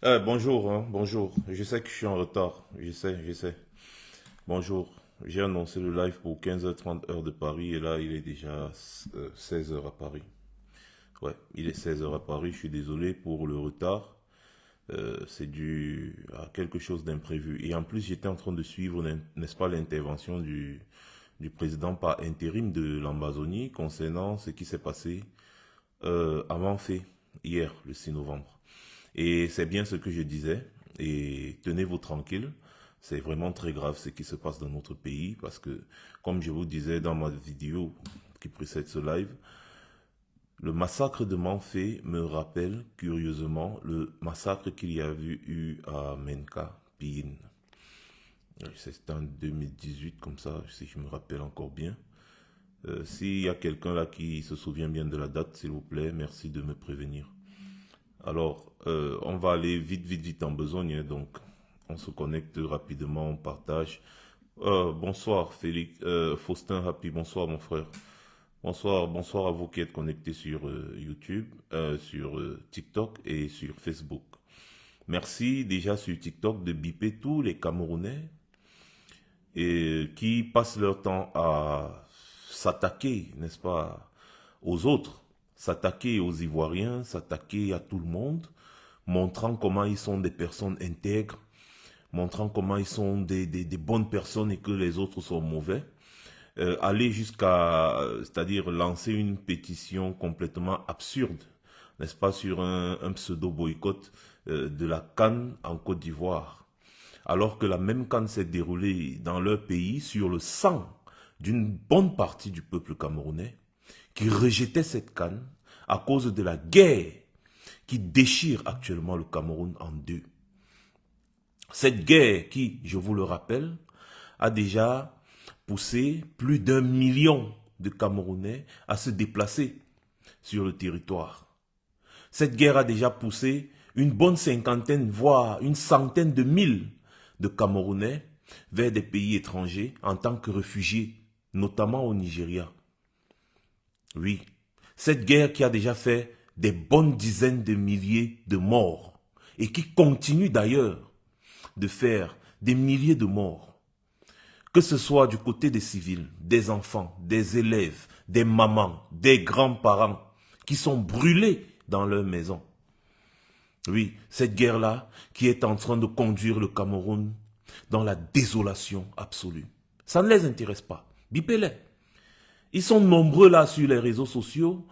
Bonjour, hein, bonjour. Je sais que je suis en retard. Je sais. Bonjour. J'ai annoncé le live pour 15h30 heure de Paris et là il est déjà 16h à Paris. Ouais, il est 16h à Paris. Je suis désolé pour le retard. C'est dû à quelque chose d'imprévu. Et en plus, j'étais en train de suivre, n'est-ce pas, l'intervention du président par intérim de l'Amazonie concernant ce qui s'est passé à Manfé hier, le 6 novembre. Et c'est bien ce que je disais. Et tenez-vous tranquille. C'est vraiment très grave ce qui se passe dans notre pays parce que, comme je vous disais dans ma vidéo qui précède ce live, le massacre de Manfé me rappelle curieusement le massacre qu'il y a eu à Menka, Pine. C'était en 2018 comme ça, si je me rappelle encore bien. S'il y a quelqu'un là qui se souvient bien de la date, s'il vous plaît, merci de me prévenir. Alors, on va aller vite, vite, vite en besogne, hein, donc on se connecte rapidement, on partage. Bonsoir Félix, Faustin Happy, bonsoir mon frère. Bonsoir, bonsoir à vous qui êtes connectés sur YouTube, sur TikTok et sur Facebook. Merci déjà sur TikTok de biper tous les Camerounais et qui passent leur temps à s'attaquer, n'est-ce pas, aux autres, s'attaquer aux Ivoiriens, s'attaquer à tout le monde, montrant comment ils sont des personnes intègres, montrant comment ils sont des bonnes personnes et que les autres sont mauvais. Aller jusqu'à, c'est-à-dire lancer une pétition complètement absurde, n'est-ce pas, sur un pseudo-boycott de la CAN en Côte d'Ivoire. Alors que la même CAN s'est déroulée dans leur pays sur le sang d'une bonne partie du peuple camerounais qui rejetait cette CAN à cause de la guerre qui déchire actuellement le Cameroun en deux. Cette guerre qui, je vous le rappelle, a déjà poussé plus d'1 million de Camerounais à se déplacer sur le territoire. Cette guerre a déjà poussé une bonne cinquantaine, voire une centaine de mille de Camerounais vers des pays étrangers en tant que réfugiés, notamment au Nigeria. Oui, cette guerre qui a déjà fait des bonnes dizaines de milliers de morts et qui continue d'ailleurs de faire des milliers de morts. Que ce soit du côté des civils, des enfants, des élèves, des mamans, des grands-parents qui sont brûlés dans leur maison. Oui, cette guerre-là qui est en train de conduire le Cameroun dans la désolation absolue. Ça ne les intéresse pas. Bipez-les. Ils sont nombreux là sur les réseaux sociaux,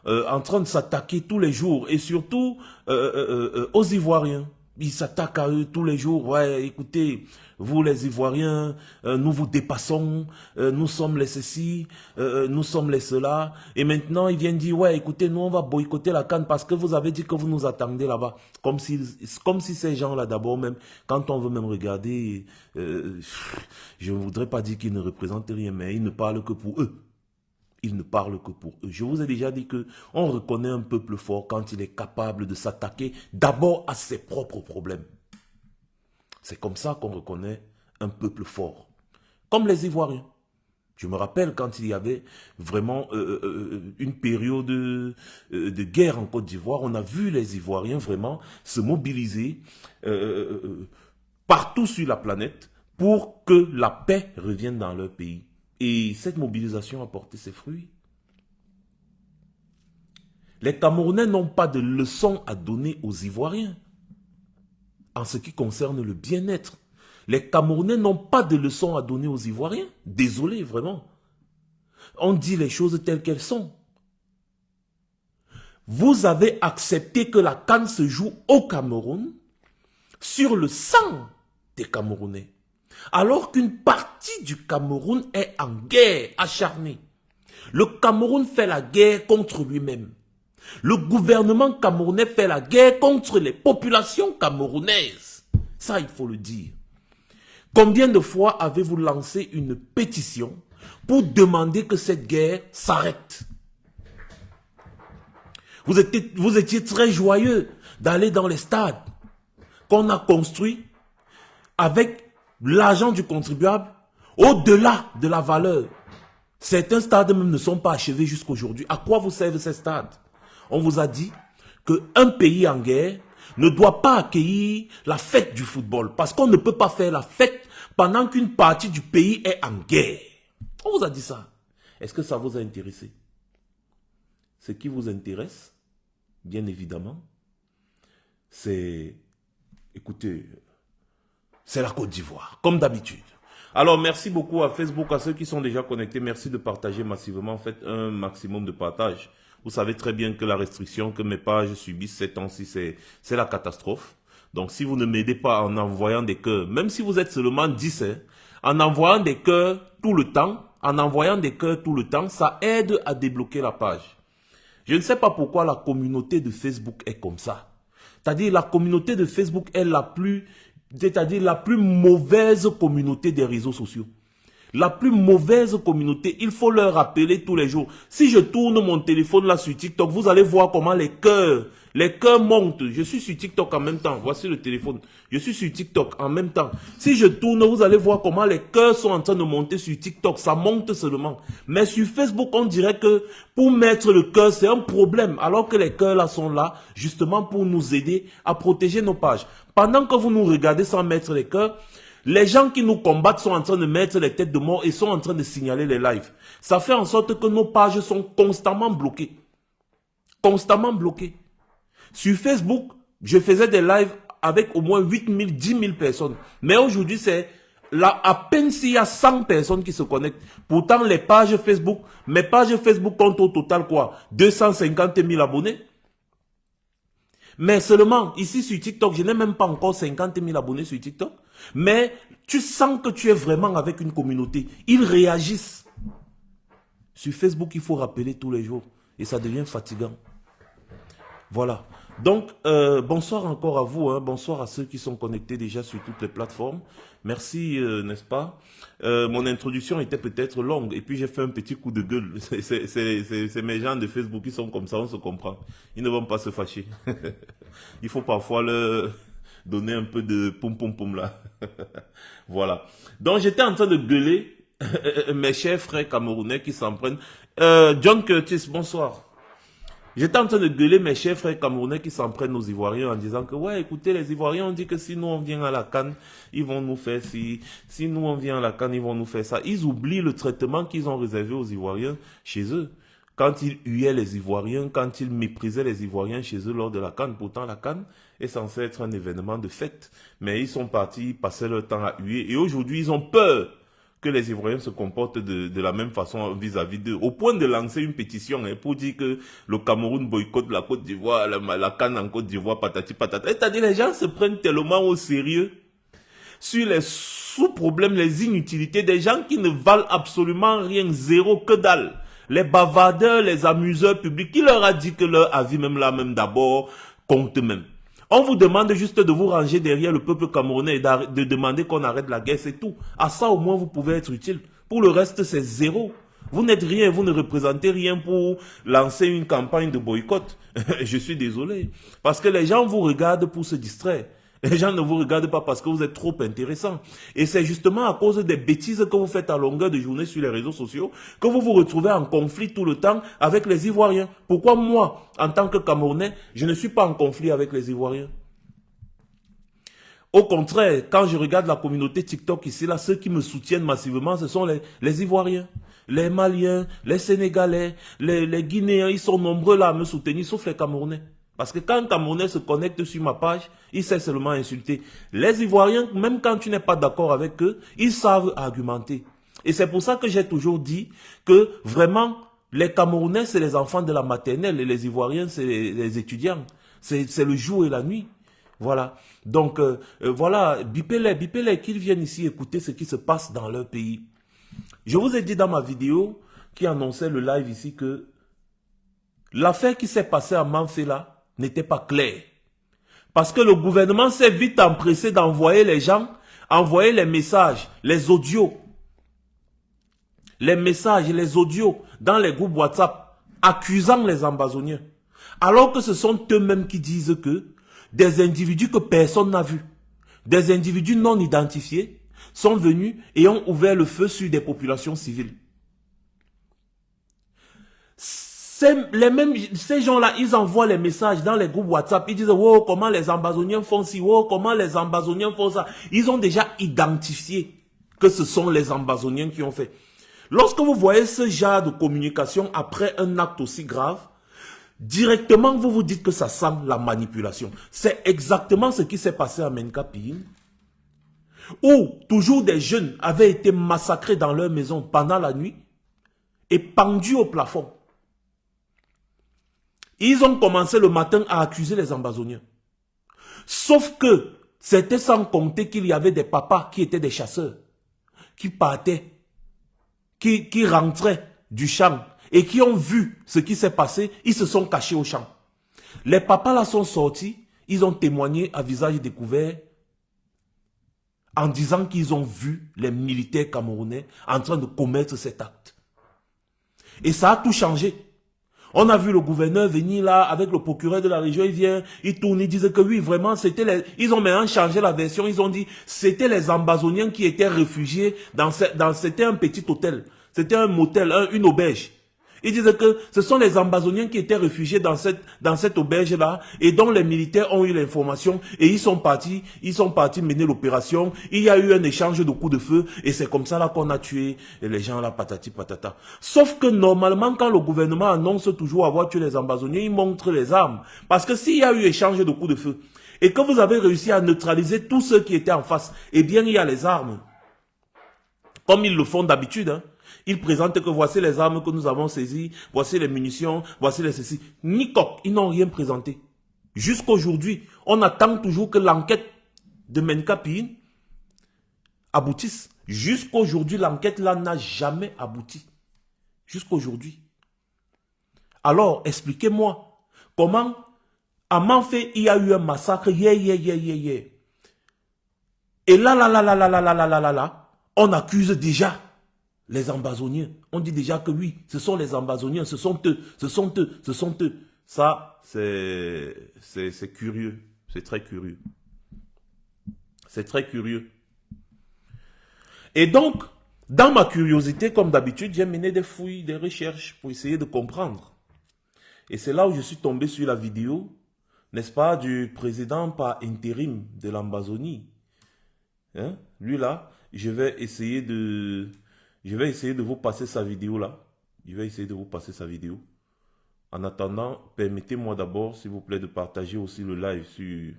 en train de s'attaquer tous les jours et surtout aux Ivoiriens. Ils s'attaquent à eux tous les jours. Ouais, écoutez, vous les Ivoiriens, nous vous dépassons, nous sommes les ceci, nous sommes les cela. Et maintenant, ils viennent dire, ouais, écoutez, nous on va boycotter la CAN parce que vous avez dit que vous nous attendez là-bas. Comme si ces gens-là, d'abord même, quand on veut même regarder, je ne voudrais pas dire qu'ils ne représentent rien, mais ils ne parlent que pour eux. Ils ne parlent que pour eux. Je vous ai déjà dit que on reconnaît un peuple fort quand il est capable de s'attaquer d'abord à ses propres problèmes. C'est comme ça qu'on reconnaît un peuple fort. Comme les Ivoiriens. Je me rappelle quand il y avait vraiment une période de guerre en Côte d'Ivoire, on a vu les Ivoiriens vraiment se mobiliser partout sur la planète pour que la paix revienne dans leur pays. Et cette mobilisation a porté ses fruits. Les Camerounais n'ont pas de leçons à donner aux Ivoiriens en ce qui concerne le bien-être. Les Camerounais n'ont pas de leçons à donner aux Ivoiriens. Désolé, vraiment. On dit les choses telles qu'elles sont. Vous avez accepté que la CAN se joue au Cameroun sur le sang des Camerounais. Alors qu'une partie du Cameroun est en guerre acharnée. Le Cameroun fait la guerre contre lui-même. Le gouvernement camerounais fait la guerre contre les populations camerounaises. Ça, il faut le dire. Combien de fois avez-vous lancé une pétition pour demander que cette guerre s'arrête? Vous étiez très joyeux d'aller dans les stades qu'on a construits avec l'argent du contribuable au-delà de la valeur. Certains stades même ne sont pas achevés jusqu'à aujourd'hui. À quoi vous servent ces stades? On vous a dit qu'un pays en guerre ne doit pas accueillir la fête du football. Parce qu'on ne peut pas faire la fête pendant qu'une partie du pays est en guerre. On vous a dit ça. Est-ce que ça vous a intéressé? Ce qui vous intéresse, bien évidemment, c'est, écoutez, c'est la Côte d'Ivoire, comme d'habitude. Alors, merci beaucoup à Facebook, à ceux qui sont déjà connectés. Merci de partager massivement. Faites un maximum de partage. Vous savez très bien que la restriction que mes pages subissent ces temps-ci, c'est la catastrophe. Donc, si vous ne m'aidez pas en envoyant des cœurs, même si vous êtes seulement 10, hein, en envoyant des cœurs tout le temps, ça aide à débloquer la page. Je ne sais pas pourquoi la communauté de Facebook est comme ça. C'est-à-dire, la communauté de Facebook est la plus mauvaise communauté des réseaux sociaux. La plus mauvaise communauté, il faut leur rappeler tous les jours. Si je tourne mon téléphone là sur TikTok, vous allez voir comment les cœurs montent. Je suis sur TikTok en même temps. Voici le téléphone. Je suis sur TikTok en même temps. Si je tourne, vous allez voir comment les cœurs sont en train de monter sur TikTok. Ça monte seulement. Mais sur Facebook, on dirait que pour mettre le cœur, c'est un problème. Alors que les cœurs là sont là, justement pour nous aider à protéger nos pages. Pendant que vous nous regardez sans mettre les cœurs, les gens qui nous combattent sont en train de mettre les têtes de mort et sont en train de signaler les lives. Ça fait en sorte que nos pages sont constamment bloquées. Constamment bloquées. Sur Facebook, je faisais des lives avec au moins 8 000, 10 000 personnes. Mais aujourd'hui, c'est là, à peine s'il y a 100 personnes qui se connectent. Pourtant, mes pages Facebook comptent au total quoi? 250 000 abonnés. Mais seulement, ici sur TikTok, je n'ai même pas encore 50 000 abonnés sur TikTok. Mais tu sens que tu es vraiment avec une communauté. Ils réagissent. Sur Facebook, il faut rappeler tous les jours. Et ça devient fatigant. Voilà. Donc, bonsoir encore à vous. Hein. Bonsoir à ceux qui sont connectés déjà sur toutes les plateformes. Merci, n'est-ce pas? Mon introduction était peut-être longue. Et puis, j'ai fait un petit coup de gueule. C'est mes gens de Facebook qui sont comme ça, on se comprend. Ils ne vont pas se fâcher. Il faut parfois leur donner un peu de poum-poum-poum là. Voilà. Donc, j'étais en train de gueuler mes chers frères camerounais qui s'en prennent. John Curtis, bonsoir. J'étais en train de gueuler mes chers frères camerounais qui s'en prennent aux Ivoiriens en disant que, ouais, écoutez, les Ivoiriens ont dit que si nous on vient à la CAN, ils vont nous faire ci. Si nous on vient à la CAN, ils vont nous faire ça. Ils oublient le traitement qu'ils ont réservé aux Ivoiriens chez eux. Quand ils huaient les Ivoiriens, quand ils méprisaient les Ivoiriens chez eux lors de la CAN. Pourtant, la CAN est censée être un événement de fête. Mais ils sont partis passer leur temps à huer. Et aujourd'hui, ils ont peur que les Ivoiriens se comportent de la même façon vis-à-vis d'eux, au point de lancer une pétition hein, pour dire que le Cameroun boycotte la Côte d'Ivoire, la CAN en Côte d'Ivoire, patati patata. C'est-à-dire les gens se prennent tellement au sérieux sur les sous-problèmes, les inutilités, des gens qui ne valent absolument rien, zéro, que dalle. Les bavardeurs, les amuseurs publics, qui leur a dit que leur avis, même là, même d'abord, compte même. On vous demande juste de vous ranger derrière le peuple camerounais et de demander qu'on arrête la guerre, c'est tout. À ça, au moins, vous pouvez être utile. Pour le reste, c'est zéro. Vous n'êtes rien, vous ne représentez rien pour lancer une campagne de boycott. Je suis désolé. Parce que les gens vous regardent pour se distraire. Les gens ne vous regardent pas parce que vous êtes trop intéressant. Et c'est justement à cause des bêtises que vous faites à longueur de journée sur les réseaux sociaux que vous vous retrouvez en conflit tout le temps avec les Ivoiriens. Pourquoi moi, en tant que Camerounais, je ne suis pas en conflit avec les Ivoiriens? Au contraire, quand je regarde la communauté TikTok ici, là, ceux qui me soutiennent massivement, ce sont les Ivoiriens, les Maliens, les Sénégalais, les Guinéens. Ils sont nombreux là à me soutenir, sauf les Camerounais. Parce que quand un Camerounais se connecte sur ma page, il sait seulement insulter. Les Ivoiriens, même quand tu n'es pas d'accord avec eux, ils savent argumenter. Et c'est pour ça que j'ai toujours dit que vraiment, les Camerounais, c'est les enfants de la maternelle et les Ivoiriens, c'est les étudiants. C'est le jour et la nuit. Voilà. Donc, voilà, bipez-les, qu'ils viennent ici écouter ce qui se passe dans leur pays. Je vous ai dit dans ma vidéo qui annonçait le live ici que l'affaire qui s'est passée à Manfé là, n'était pas clair. Parce que le gouvernement s'est vite empressé d'envoyer les gens, envoyer les messages, les audios. Les messages, les audios dans les groupes WhatsApp accusant les ambassoniens. Alors que ce sont eux-mêmes qui disent que des individus que personne n'a vus, des individus non identifiés, sont venus et ont ouvert le feu sur des populations civiles. Ces gens-là, ils envoient les messages dans les groupes WhatsApp. Ils disent, oh, comment les Ambazoniens font ci, oh, comment les Ambazoniens font ça. Ils ont déjà identifié que ce sont les Ambazoniens qui ont fait. Lorsque vous voyez ce genre de communication après un acte aussi grave, directement vous vous dites que ça sent la manipulation. C'est exactement ce qui s'est passé à Menkapin, où toujours des jeunes avaient été massacrés dans leur maison pendant la nuit et pendus au plafond. Ils ont commencé le matin à accuser les Ambazoniens. Sauf que c'était sans compter qu'il y avait des papas qui étaient des chasseurs, qui partaient, qui rentraient du champ et qui ont vu ce qui s'est passé, ils se sont cachés au champ. Les papas là sont sortis, ils ont témoigné à visage découvert en disant qu'ils ont vu les militaires camerounais en train de commettre cet acte. Et ça a tout changé. On a vu le gouverneur venir là avec le procureur de la région, il vient, il tourne, il disait que oui, vraiment, c'était les... Ils ont maintenant changé la version, ils ont dit c'était les Ambazoniens qui étaient réfugiés c'était un petit hôtel, c'était un motel, une auberge. Ils disaient que ce sont les Ambazoniens qui étaient réfugiés dans cette auberge-là et dont les militaires ont eu l'information et ils sont partis mener l'opération. Il y a eu un échange de coups de feu et c'est comme ça là qu'on a tué les gens là, patati patata. Sauf que normalement, quand le gouvernement annonce toujours avoir tué les Ambazoniens, il montre les armes. Parce que s'il y a eu échange de coups de feu et que vous avez réussi à neutraliser tous ceux qui étaient en face, eh bien il y a les armes. Comme ils le font d'habitude, hein. Ils présentent que voici les armes que nous avons saisies, voici les munitions, voici les ceci. Ni coq, ils n'ont rien présenté. Jusqu'aujourd'hui, on attend toujours que l'enquête de Menkapin aboutisse. Jusqu'aujourd'hui, l'enquête là n'a jamais abouti. Jusqu'aujourd'hui. Alors, expliquez-moi, comment à Manfé, il y a eu un massacre, Et là, on accuse déjà les Ambazoniens. On dit déjà que oui, ce sont les Ambazoniens, ce sont eux. Ça, c'est curieux. C'est très curieux. C'est très curieux. Et donc, dans ma curiosité, comme d'habitude, j'ai mené des fouilles, des recherches pour essayer de comprendre. Et c'est là où je suis tombé sur la vidéo, n'est-ce pas, du président par intérim de l'Ambazonie. Hein? Lui là, je vais essayer de vous passer sa vidéo là. Je vais essayer de vous passer sa vidéo. En attendant, permettez-moi d'abord, s'il vous plaît, de partager aussi le live sur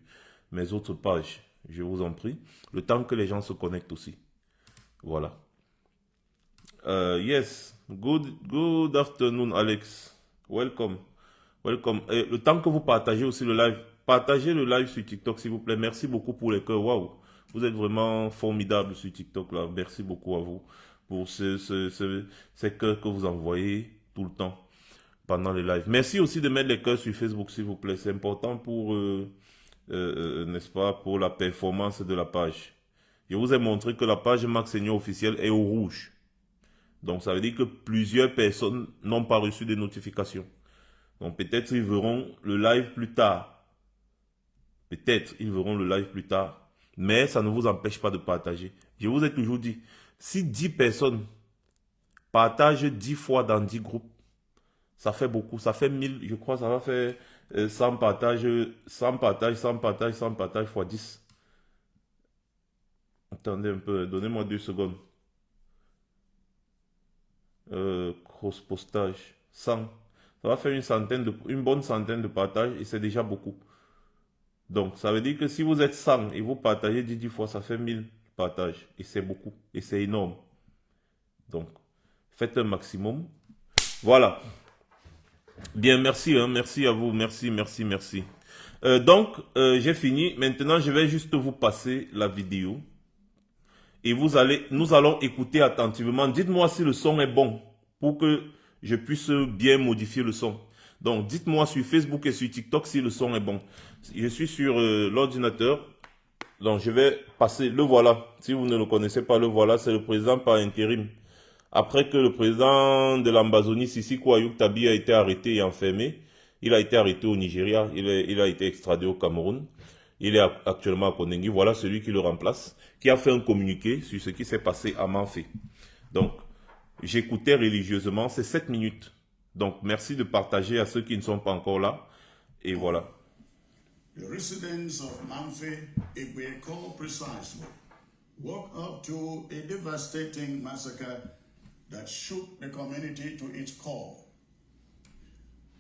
mes autres pages. Je vous en prie. Le temps que les gens se connectent aussi. Voilà. Yes. Good afternoon, Alex. Welcome. Welcome. Et le temps que vous partagez aussi le live, partagez le live sur TikTok, s'il vous plaît. Merci beaucoup pour les cœurs. Waouh. Vous êtes vraiment formidable sur TikTok là. Merci beaucoup à vous pour ces cœurs que vous envoyez tout le temps pendant les lives. Merci aussi de mettre les cœurs sur Facebook, s'il vous plaît. C'est important pour, n'est-ce pas, pour la performance de la page. Je vous ai montré que la page Max Seigneur officielle est au rouge. Donc ça veut dire que plusieurs personnes n'ont pas reçu de notifications. Donc peut-être ils verront le live plus tard. Peut-être ils verront le live plus tard. Mais ça ne vous empêche pas de partager. Je vous ai toujours dit, si 10 personnes partagent 10 fois dans 10 groupes, ça fait beaucoup. Ça fait 1000, je crois, ça va faire 100 partages fois 10. Attendez un peu, donnez-moi 2 secondes. Cross-postage, 100. Ça va faire une bonne centaine de partages et c'est déjà beaucoup. Donc, ça veut dire que si vous êtes 100 et vous partagez 10 fois, ça fait 1000 partages. Et c'est beaucoup. Et c'est énorme. Donc, faites un maximum. Voilà. Bien, merci. Hein, merci à vous. Merci. Donc, j'ai fini. Maintenant, je vais juste vous passer la vidéo. Et nous allons écouter attentivement. Dites-moi si le son est bon pour que je puisse bien modifier le son. Donc, dites-moi sur Facebook et sur TikTok si le son est bon. Je suis sur l'ordinateur. Donc, je vais passer. Le voilà. Si vous ne le connaissez pas, le voilà. C'est le président par intérim. Après que le président de l'Ambazonie, Sissiko Ayuk Tabi, a été arrêté et enfermé, il a été arrêté au Nigeria. Il a été extradé au Cameroun. Il est actuellement à Konengi. Voilà celui qui le remplace, qui a fait un communiqué sur ce qui s'est passé à Manfé. Donc, j'écoutais religieusement. C'est 7 minutes. Donc, merci de partager à ceux qui ne sont pas encore là. Et voilà. The residents of Mamfe, Igweko precisely, woke up to a devastating massacre that shook the community to its core.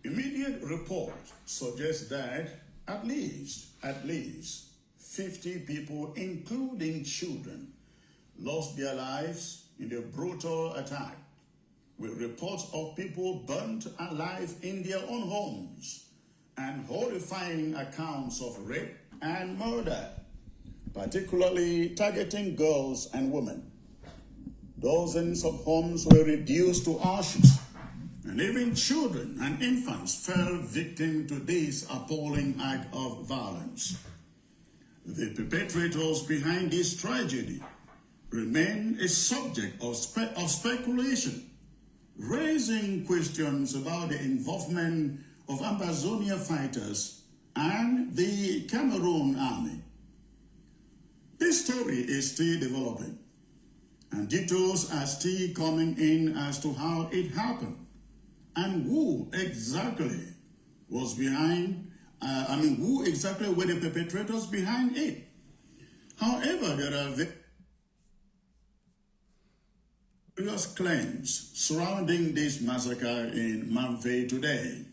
Immediate reports suggest that at least 50 people, including children, lost their lives in the brutal attack, with reports of people burnt alive in their own homes and horrifying accounts of rape and murder, particularly targeting girls and women. Dozens of homes were reduced to ashes, and even children and infants fell victim to this appalling act of violence. The perpetrators behind this tragedy remain a subject of speculation, raising questions about the involvement of Ambazonia fighters and the Cameroon army. This story is still developing, and details are still coming in as to how it happened and who exactly was behind, who exactly were the perpetrators behind it. However, there are various claims surrounding this massacre in Mamfe today.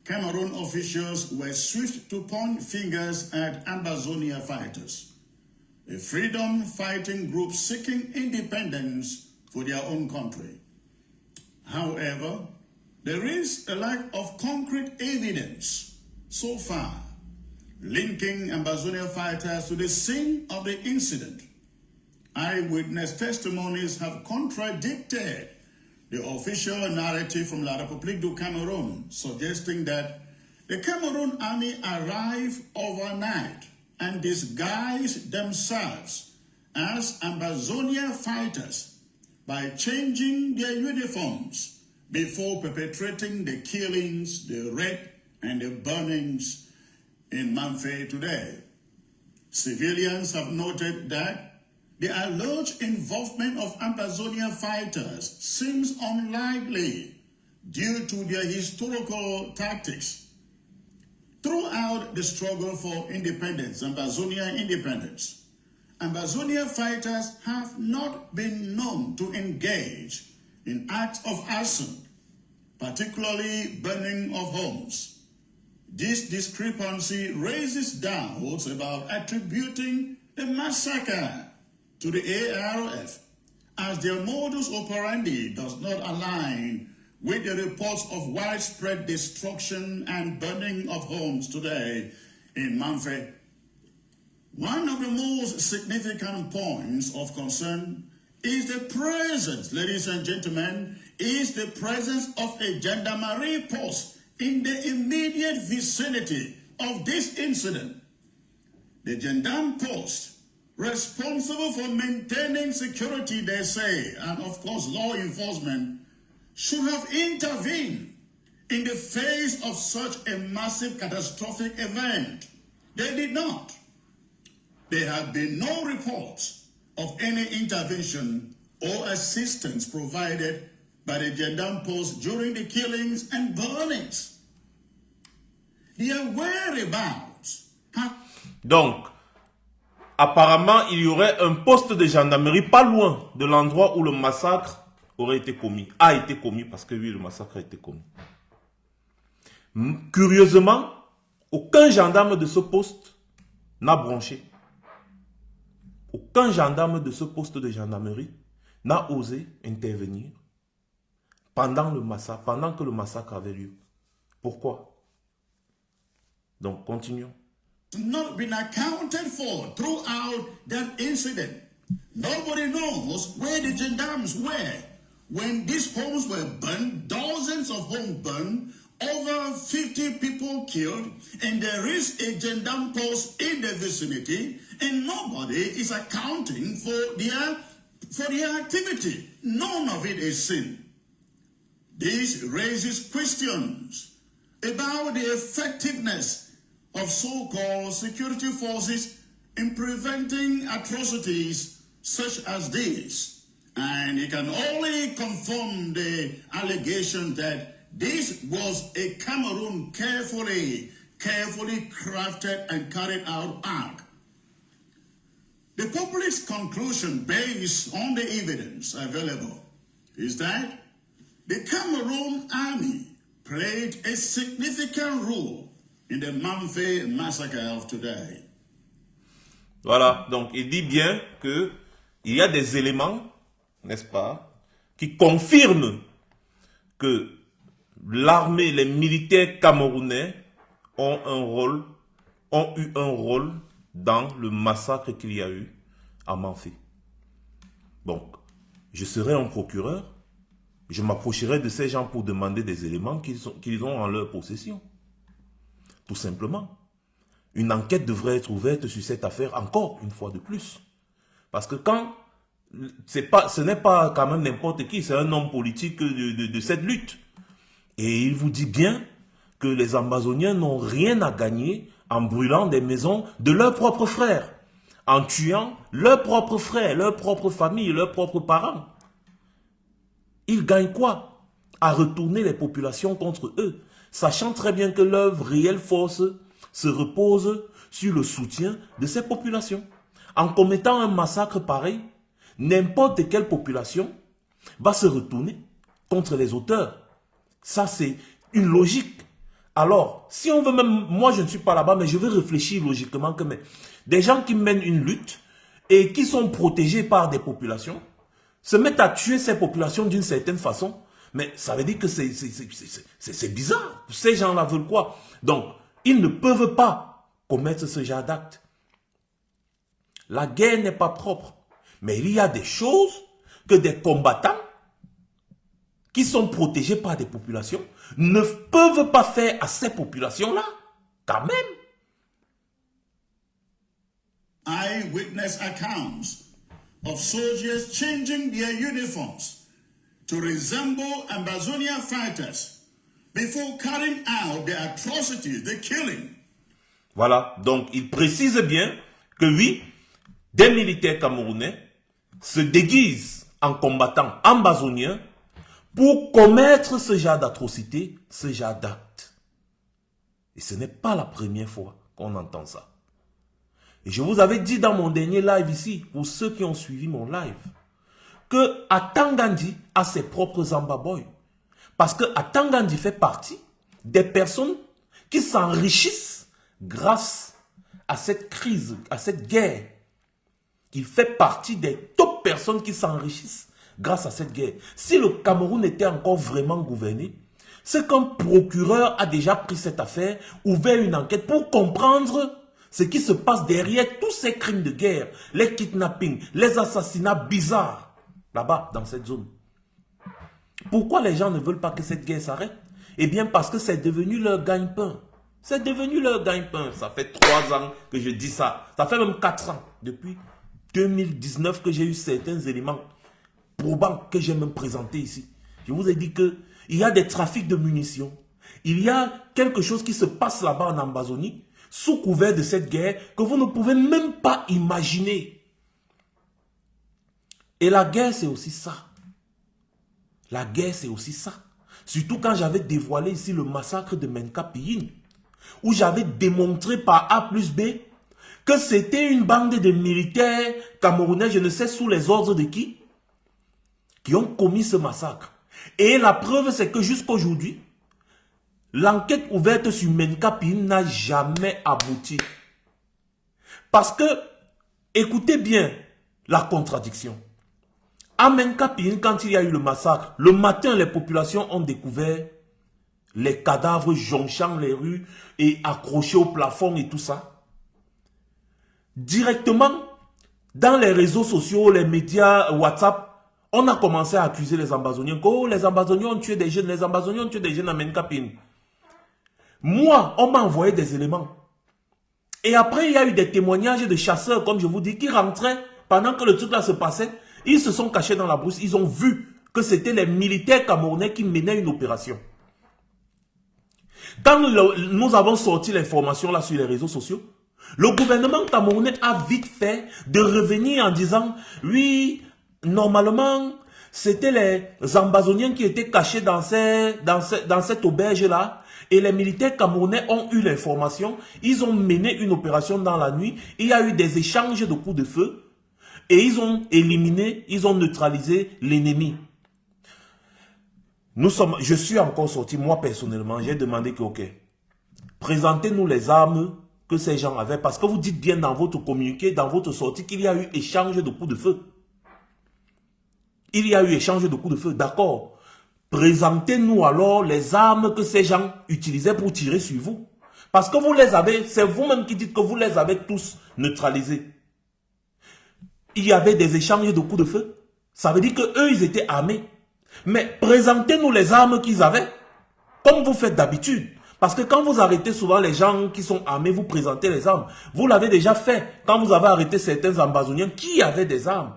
Cameroon officials were swift to point fingers at Ambazonia fighters, a freedom-fighting group seeking independence for their own country. However, there is a lack of concrete evidence so far linking Ambazonia fighters to the scene of the incident. Eyewitness testimonies have contradicted the official narrative from La République du Cameroon, suggesting that the Cameroon army arrived overnight and disguised themselves as Ambazonia fighters by changing their uniforms before perpetrating the killings, the rape, and the burnings in Mamfe today. Civilians have noted that the alleged involvement of Ambazonia fighters seems unlikely due to their historical tactics. Throughout the struggle for independence, Ambazonia independence, Ambazonia fighters have not been known to engage in acts of arson, particularly burning of homes. This discrepancy raises doubts about attributing the massacre to the ARF, as their modus operandi does not align with the reports of widespread destruction and burning of homes today in Mamfe. One of the most significant points of concern is the presence, ladies and gentlemen, is the presence of a gendarmerie post in the immediate vicinity of this incident. The gendarme post, responsible for maintaining security, they say, and of course law enforcement, should have intervened in the face of such a massive catastrophic event. They did not. There have been no reports of any intervention or assistance provided by the gendarme post during the killings and burnings. Their whereabouts have... Donc, apparemment, il y aurait un poste de gendarmerie pas loin de l'endroit où le massacre aurait été commis. A été commis parce que oui, le massacre a été commis. Curieusement, aucun gendarme de ce poste n'a bronché. Aucun gendarme de ce poste de gendarmerie n'a osé intervenir pendant le massacre, pendant que le massacre avait lieu. Pourquoi? Donc, continuons. Not been accounted for throughout that incident. Nobody knows where the gendarmes were when these homes were burned, dozens of homes burned, over 50 people killed, and there is a gendarme post in the vicinity, and nobody is accounting for their activity. None of it is seen. This raises questions about the effectiveness of so-called security forces in preventing atrocities such as this. And it can only confirm the allegation that this was a Cameroon carefully crafted and carried out act. The populist conclusion based on the evidence available is that the Cameroon army played a significant role in the Mamfe massacre of today. Voilà, donc il dit bien qu'il y a des éléments, n'est-ce pas, qui confirment que l'armée, les militaires camerounais ont eu un rôle dans le massacre qu'il y a eu à Mamfe. Donc, je serai un procureur, je m'approcherai de ces gens pour demander des éléments qu'ils ont en leur possession. Tout simplement. Une enquête devrait être ouverte sur cette affaire encore une fois de plus. Parce que quand ce n'est pas quand même n'importe qui, c'est un homme politique de cette lutte. Et il vous dit bien que les Ambazoniens n'ont rien à gagner en brûlant des maisons de leurs propres frères, en tuant leurs propres frères, leurs propres familles, leurs propres parents. Ils gagnent quoi? À retourner les populations contre eux, sachant très bien que leur réelle force se repose sur le soutien de ces populations. En commettant un massacre pareil, n'importe quelle population va se retourner contre les auteurs. Ça, c'est une logique. Alors, si on veut même, moi je ne suis pas là-bas, mais je vais réfléchir logiquement que des gens qui mènent une lutte et qui sont protégés par des populations, se mettent à tuer ces populations d'une certaine façon, mais ça veut dire que c'est bizarre. Ces gens-là veulent quoi? Donc, ils ne peuvent pas commettre ce genre d'acte. La guerre n'est pas propre. Mais il y a des choses que des combattants qui sont protégés par des populations ne peuvent pas faire à ces populations-là. Quand même. Eyewitness accounts of soldiers changing their uniforms to resemble Ambazonia fighters before carrying out the atrocities, the killing. Voilà, donc il précise bien que oui, des militaires camerounais se déguisent en combattants ambazoniens pour commettre ce genre d'atrocité, ce genre d'acte. Et ce n'est pas la première fois qu'on entend ça. Et je vous avais dit dans mon dernier live ici, pour ceux qui ont suivi mon live, que Atangandi a ses propres ambaboys. Parce que Atangandi fait partie des personnes qui s'enrichissent grâce à cette crise, à cette guerre. Il fait partie des top personnes qui s'enrichissent grâce à cette guerre. Si le Cameroun était encore vraiment gouverné, c'est qu'un procureur a déjà pris cette affaire, ouvert une enquête pour comprendre ce qui se passe derrière tous ces crimes de guerre, les kidnappings, les assassinats bizarres, là-bas, dans cette zone. Pourquoi les gens ne veulent pas que cette guerre s'arrête? Eh bien, parce que c'est devenu leur gagne-pain. C'est devenu leur gagne-pain. Ça fait 3 ans que je dis ça. Ça fait même 4 ans. Depuis 2019 que j'ai eu certains éléments probants que j'ai même présentés ici. Je vous ai dit qu'il y a des trafics de munitions. Il y a quelque chose qui se passe là-bas en Ambazonie, sous couvert de cette guerre, que vous ne pouvez même pas imaginer. Et la guerre, c'est aussi ça. La guerre, c'est aussi ça. Surtout quand j'avais dévoilé ici le massacre de Menka Piyin, où j'avais démontré par A plus B que c'était une bande de militaires camerounais, je ne sais sous les ordres de qui ont commis ce massacre. Et la preuve, c'est que jusqu'aujourd'hui, l'enquête ouverte sur Menka Piyin n'a jamais abouti. Parce que, écoutez bien la contradiction. À Menka Piyin, quand il y a eu le massacre, le matin, les populations ont découvert les cadavres jonchant les rues et accrochés au plafond et tout ça. Directement, dans les réseaux sociaux, les médias, WhatsApp, on a commencé à accuser les Ambazoniens. Oh, les Ambazoniens ont tué des jeunes, les Ambazoniens ont tué des jeunes à Menka Piyin. Moi, on m'a envoyé des éléments. Et après, il y a eu des témoignages de chasseurs, comme je vous dis, qui rentraient pendant que le truc là se passait. Ils se sont cachés dans la brousse. Ils ont vu que c'était les militaires camerounais qui menaient une opération. Quand nous avons sorti l'information là sur les réseaux sociaux, le gouvernement camerounais a vite fait de revenir en disant « Oui, normalement, C'était les Ambazoniens qui étaient cachés dans cette auberge-là. Et les militaires camerounais ont eu l'information. Ils ont mené une opération dans la nuit. Il y a eu des échanges de coups de feu. Et ils ont éliminé, ils ont neutralisé l'ennemi. Je suis encore sorti, moi personnellement, j'ai demandé que, ok, présentez-nous les armes que ces gens avaient. Parce que vous dites bien dans votre communiqué, dans votre sortie, qu'il y a eu échange de coups de feu. Il y a eu échange de coups de feu, d'accord. Présentez-nous alors les armes que ces gens utilisaient pour tirer sur vous. Parce que vous les avez, c'est vous-même qui dites que vous les avez tous neutralisés. Il y avait des échanges de coups de feu. Ça veut dire qu'eux, ils étaient armés. Mais présentez-nous les armes qu'ils avaient, comme vous faites d'habitude. Parce que quand vous arrêtez souvent les gens qui sont armés, vous présentez les armes. Vous l'avez déjà fait quand vous avez arrêté certains Ambazoniens qui avaient des armes.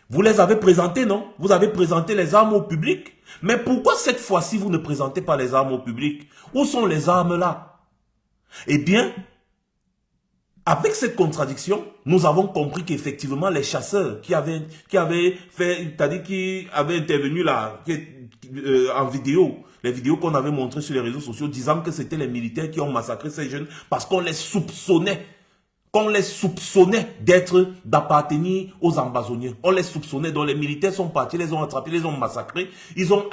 Vous les avez présentés, non? Vous avez présenté les armes au public. Mais pourquoi cette fois-ci, vous ne présentez pas les armes au public? Où sont les armes là? Eh bien, avec cette contradiction, nous avons compris qu'effectivement, les chasseurs qui avaient fait, c'est-à-dire qui avaient intervenu là, en vidéo, les vidéos qu'on avait montrées sur les réseaux sociaux, disant que c'était les militaires qui ont massacré ces jeunes parce qu'on les soupçonnait. D'appartenir aux Ambazoniens. On les soupçonnait, donc les militaires sont partis, les ont attrapés, les ont massacrés. Ils ont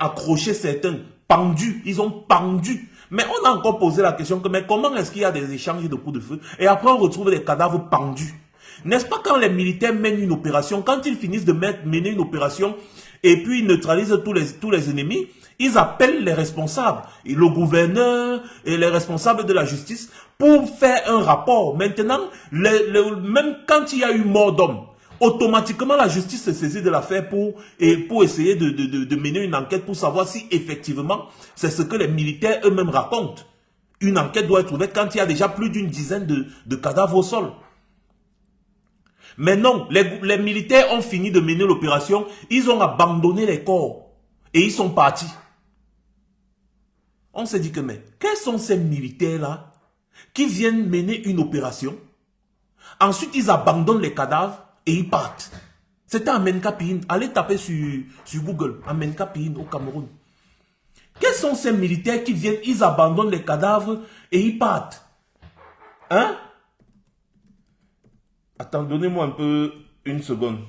accroché certains, pendus, ils ont pendu. Mais on a encore posé la question que, mais comment est-ce qu'il y a des échanges de coups de feu? Et après on retrouve les cadavres pendus. N'est-ce pas quand les militaires mènent une opération, quand ils finissent de mener une opération, et puis ils neutralisent tous les ennemis, ils appellent les responsables, le gouverneur et les responsables de la justice pour faire un rapport. Maintenant, même quand il y a eu mort d'homme, automatiquement la justice se saisit de l'affaire pour essayer de mener une enquête pour savoir si effectivement c'est ce que les militaires eux-mêmes racontent. Une enquête doit être ouverte quand il y a déjà plus d'une dizaine de cadavres au sol. Mais non, les militaires ont fini de mener l'opération, ils ont abandonné les corps et ils sont partis. On s'est dit que, mais quels sont ces militaires-là qui viennent mener une opération? Ensuite, ils abandonnent les cadavres et ils partent. C'était à Menkapiin. Allez taper sur Google, à Menkapiin au Cameroun. Quels sont ces militaires qui viennent, ils abandonnent les cadavres et ils partent? Hein? Attends, donnez-moi un peu une seconde.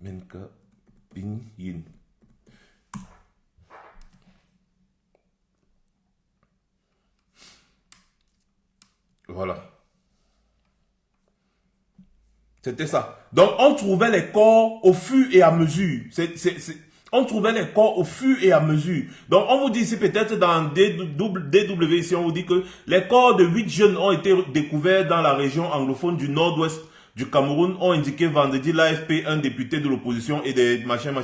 Menkapiin. Voilà. C'était ça. Donc, on trouvait les corps au fur et à mesure. On trouvait les corps au fur et à mesure. Donc, on vous dit ici, peut-être dans DW, ici, on vous dit que les corps de 8 jeunes ont été découverts dans la région anglophone du nord-ouest du Cameroun, ont indiqué vendredi l'AFP, un député de l'opposition et des machins.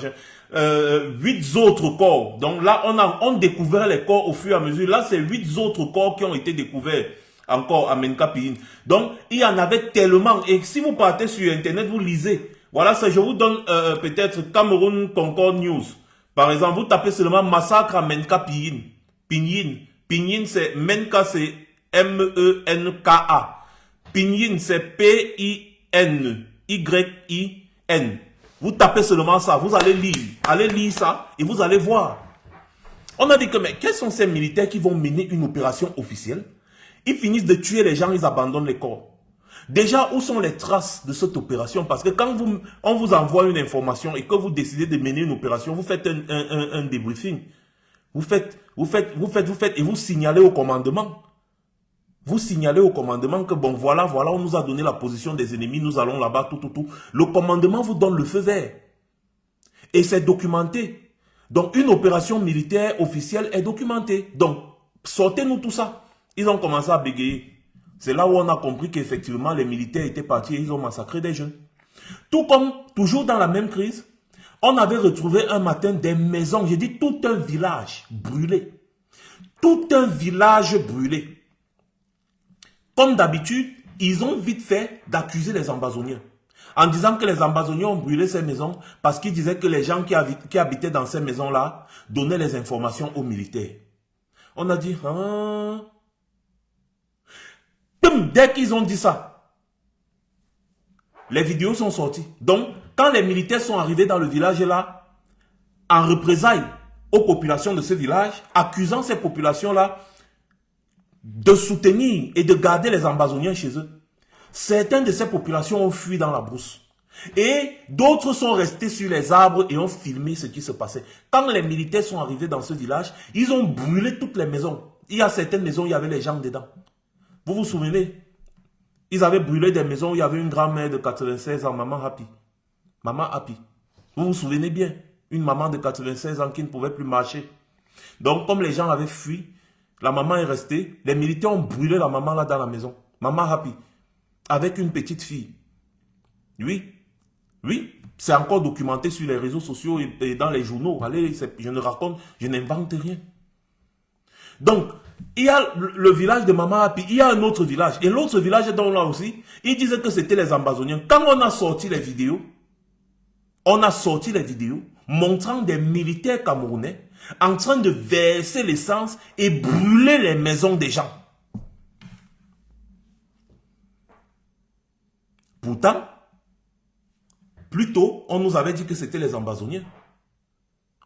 8 autres corps. Donc là, on découvert les corps au fur et à mesure. Là, c'est 8 autres corps qui ont été découverts. Encore à Menkapiin. Donc, il y en avait tellement. Et si vous partez sur Internet, vous lisez. Voilà, ça, je vous donne peut-être Cameroun Concord News. Par exemple, vous tapez seulement massacre à Menkapiin. Pinyin, c'est Menka, c'est M-E-N-K-A. Pinyin, c'est P-I-N-Y-I-N. Vous tapez seulement ça, vous allez lire. Allez lire ça et vous allez voir. On a dit que, mais quels sont ces militaires qui vont mener une opération officielle? Ils finissent de tuer les gens, ils abandonnent les corps. Déjà, où sont les traces de cette opération? Parce que quand on vous envoie une information et que vous décidez de mener une opération, vous faites un débriefing. Vous faites et vous signalez au commandement. Vous signalez au commandement que bon, voilà, on nous a donné la position des ennemis, nous allons là-bas, tout. Le commandement vous donne le feu vert. Et c'est documenté. Donc, une opération militaire officielle est documentée. Donc, sortez-nous tout ça. Ils ont commencé à bégayer. C'est là où on a compris qu'effectivement, les militaires étaient partis et ils ont massacré des jeunes. Tout comme, toujours dans la même crise, on avait retrouvé un matin des maisons, j'ai dit tout un village brûlé. Tout un village brûlé. Comme d'habitude, ils ont vite fait d'accuser les Ambazoniens. En disant que les Ambazoniens ont brûlé ces maisons parce qu'ils disaient que les gens qui habitaient dans ces maisons-là donnaient les informations aux militaires. On a dit, dès qu'ils ont dit ça, Les vidéos sont sorties. Donc, quand les militaires sont arrivés dans le village là, en représailles aux populations de ce village, accusant ces populations-là de soutenir et de garder les Ambazoniens chez eux, certaines de ces populations ont fui dans la brousse. Et d'autres sont restés sur les arbres et ont filmé ce qui se passait. Quand les militaires sont arrivés dans ce village, ils ont brûlé toutes les maisons. Il y a certaines maisons où il y avait les gens dedans. Vous vous souvenez? Ils avaient brûlé des maisons où il y avait une grand-mère de 96 ans, maman Happy. Maman Happy. Vous vous souvenez bien? Une maman de 96 ans qui ne pouvait plus marcher. Donc, comme les gens avaient fui, la maman est restée. Les militaires ont brûlé la maman là dans la maison. Maman Happy. Avec une petite fille. Oui. Oui. C'est encore documenté sur les réseaux sociaux et dans les journaux. Allez, je ne raconte, je n'invente rien. Donc, il y a le village de Maman Happy, il y a un autre village. Et l'autre village, dont là aussi, ils disaient que c'était les Ambazoniens. Quand on a sorti les vidéos, montrant des militaires camerounais en train de verser l'essence et brûler les maisons des gens. Pourtant, plus tôt, on nous avait dit que c'était les Ambazoniens.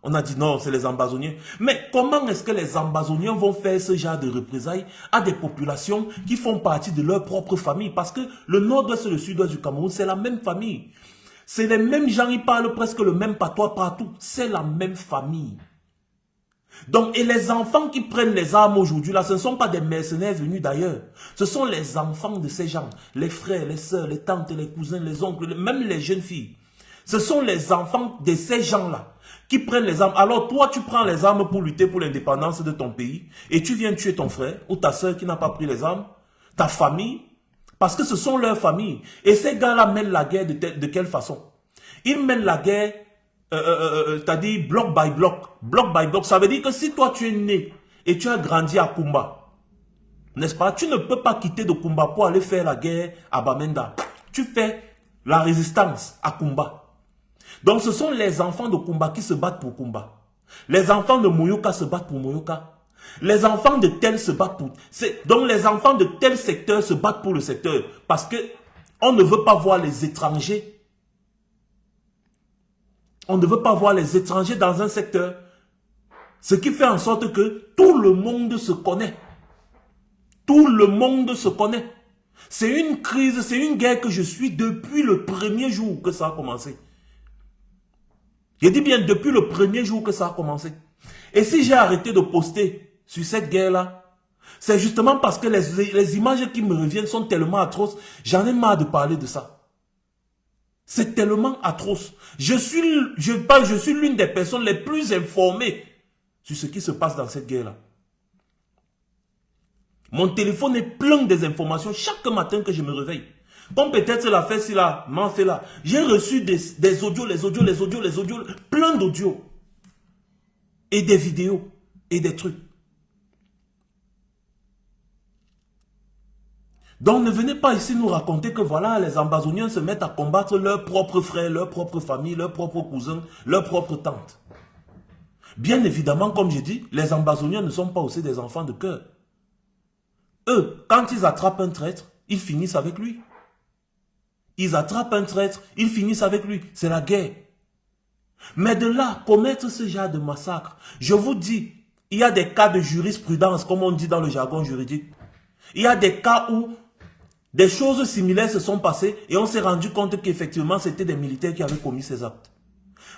On a dit non, c'est les Ambazoniens. Mais comment est-ce que les Ambazoniens vont faire ce genre de représailles à des populations qui font partie de leur propre famille? Parce que le nord-ouest et le sud-ouest du Cameroun, c'est la même famille. C'est les mêmes gens, ils parlent presque le même patois partout. C'est la même famille. Donc, et les enfants qui prennent les armes aujourd'hui, là, ce ne sont pas des mercenaires venus d'ailleurs. Ce sont les enfants de ces gens. Les frères, les sœurs, les tantes, les cousins, les oncles, même les jeunes filles. Ce sont les enfants de ces gens-là qui prennent les armes. Alors, toi, tu prends les armes pour lutter pour l'indépendance de ton pays et tu viens tuer ton frère ou ta sœur qui n'a pas pris les armes, ta famille, parce que ce sont leurs familles. Et ces gars-là mènent la guerre de quelle façon? Ils mènent la guerre, c'est-à-dire bloc by bloc. Bloc by bloc, ça veut dire que si toi tu es né et tu as grandi à Kumba, n'est-ce pas? Tu ne peux pas quitter de Kumba pour aller faire la guerre à Bamenda. Tu fais la résistance à Kumba. Donc ce sont les enfants de Kumba qui se battent pour Kumba. Les enfants de Moyoka se battent pour Moyoka. Les enfants de tel se battent pour... Donc les enfants de tel secteur se battent pour le secteur. Parce que on ne veut pas voir les étrangers. On ne veut pas voir les étrangers dans un secteur. Ce qui fait en sorte que tout le monde se connaît. Tout le monde se connaît. C'est une crise, c'est une guerre que je suis depuis le premier jour que ça a commencé. Je dis bien depuis le premier jour que ça a commencé. Et si j'ai arrêté de poster sur cette guerre-là, c'est justement parce que les images qui me reviennent sont tellement atroces. J'en ai marre de parler de ça. C'est tellement atroce. Je suis l'une des personnes les plus informées sur ce qui se passe dans cette guerre-là. Mon téléphone est plein des informations chaque matin que je me réveille. Comme peut-être la fait si là, m'en fait là. J'ai reçu des audios, les audios, plein d'audios. Et des vidéos, et des trucs. Donc ne venez pas ici nous raconter que voilà, les Ambazoniens se mettent à combattre leurs propres frères, leurs propres familles, leurs propres cousins, leurs propres tantes. Bien évidemment, comme je dis, les Ambazoniens ne sont pas aussi des enfants de cœur. Eux, quand ils attrapent un traître, ils finissent avec lui. Ils attrapent un traître, ils finissent avec lui. C'est la guerre. Mais de là, commettre ce genre de massacre, je vous dis, il y a des cas de jurisprudence, comme on dit dans le jargon juridique. Il y a des cas où des choses similaires se sont passées et on s'est rendu compte qu'effectivement, c'était des militaires qui avaient commis ces actes.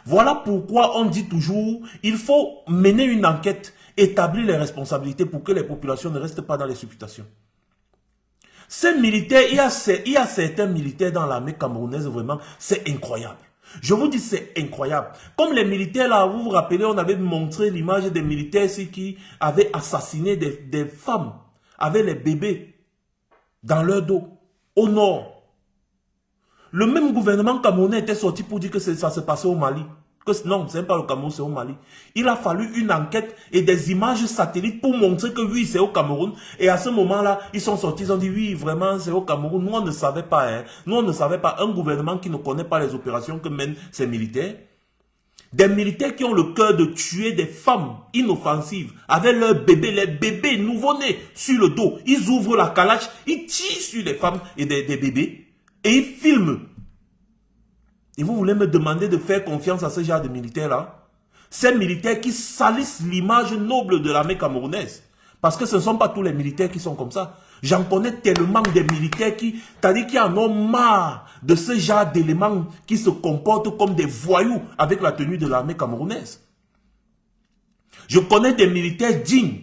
Voilà pourquoi on dit toujours, il faut mener une enquête, établir les responsabilités pour que les populations ne restent pas dans les supputations. Ces militaires, il y a certains militaires dans l'armée camerounaise, vraiment, c'est incroyable. Je vous dis, c'est incroyable. Comme les militaires là, vous vous rappelez, on avait montré l'image des militaires ici qui avaient assassiné des femmes, avec les bébés dans leur dos, au nord. Le même gouvernement camerounais était sorti pour dire que ça se passait au Mali. Non, ce n'est pas le Cameroun, c'est au Mali. Il a fallu une enquête et des images satellites pour montrer que oui, c'est au Cameroun. Et à ce moment-là, ils sont sortis, ils ont dit oui, vraiment, c'est au Cameroun. Nous, on ne savait pas. Hein. Nous, on ne savait pas. Un gouvernement qui ne connaît pas les opérations que mènent ces militaires. Des militaires qui ont le cœur de tuer des femmes inoffensives avec leurs bébés, les bébés nouveau-nés sur le dos. Ils ouvrent la calache, ils tirent sur les femmes et des bébés et ils filment Et vous voulez me demander de faire confiance à ce genre de militaires-là? Ces militaires qui salissent l'image noble de l'armée camerounaise. Parce que ce ne sont pas tous les militaires qui sont comme ça. J'en connais tellement des militaires qui, c'est-à-dire qui en ont marre de ce genre d'éléments qui se comportent comme des voyous avec la tenue de l'armée camerounaise. Je connais des militaires dignes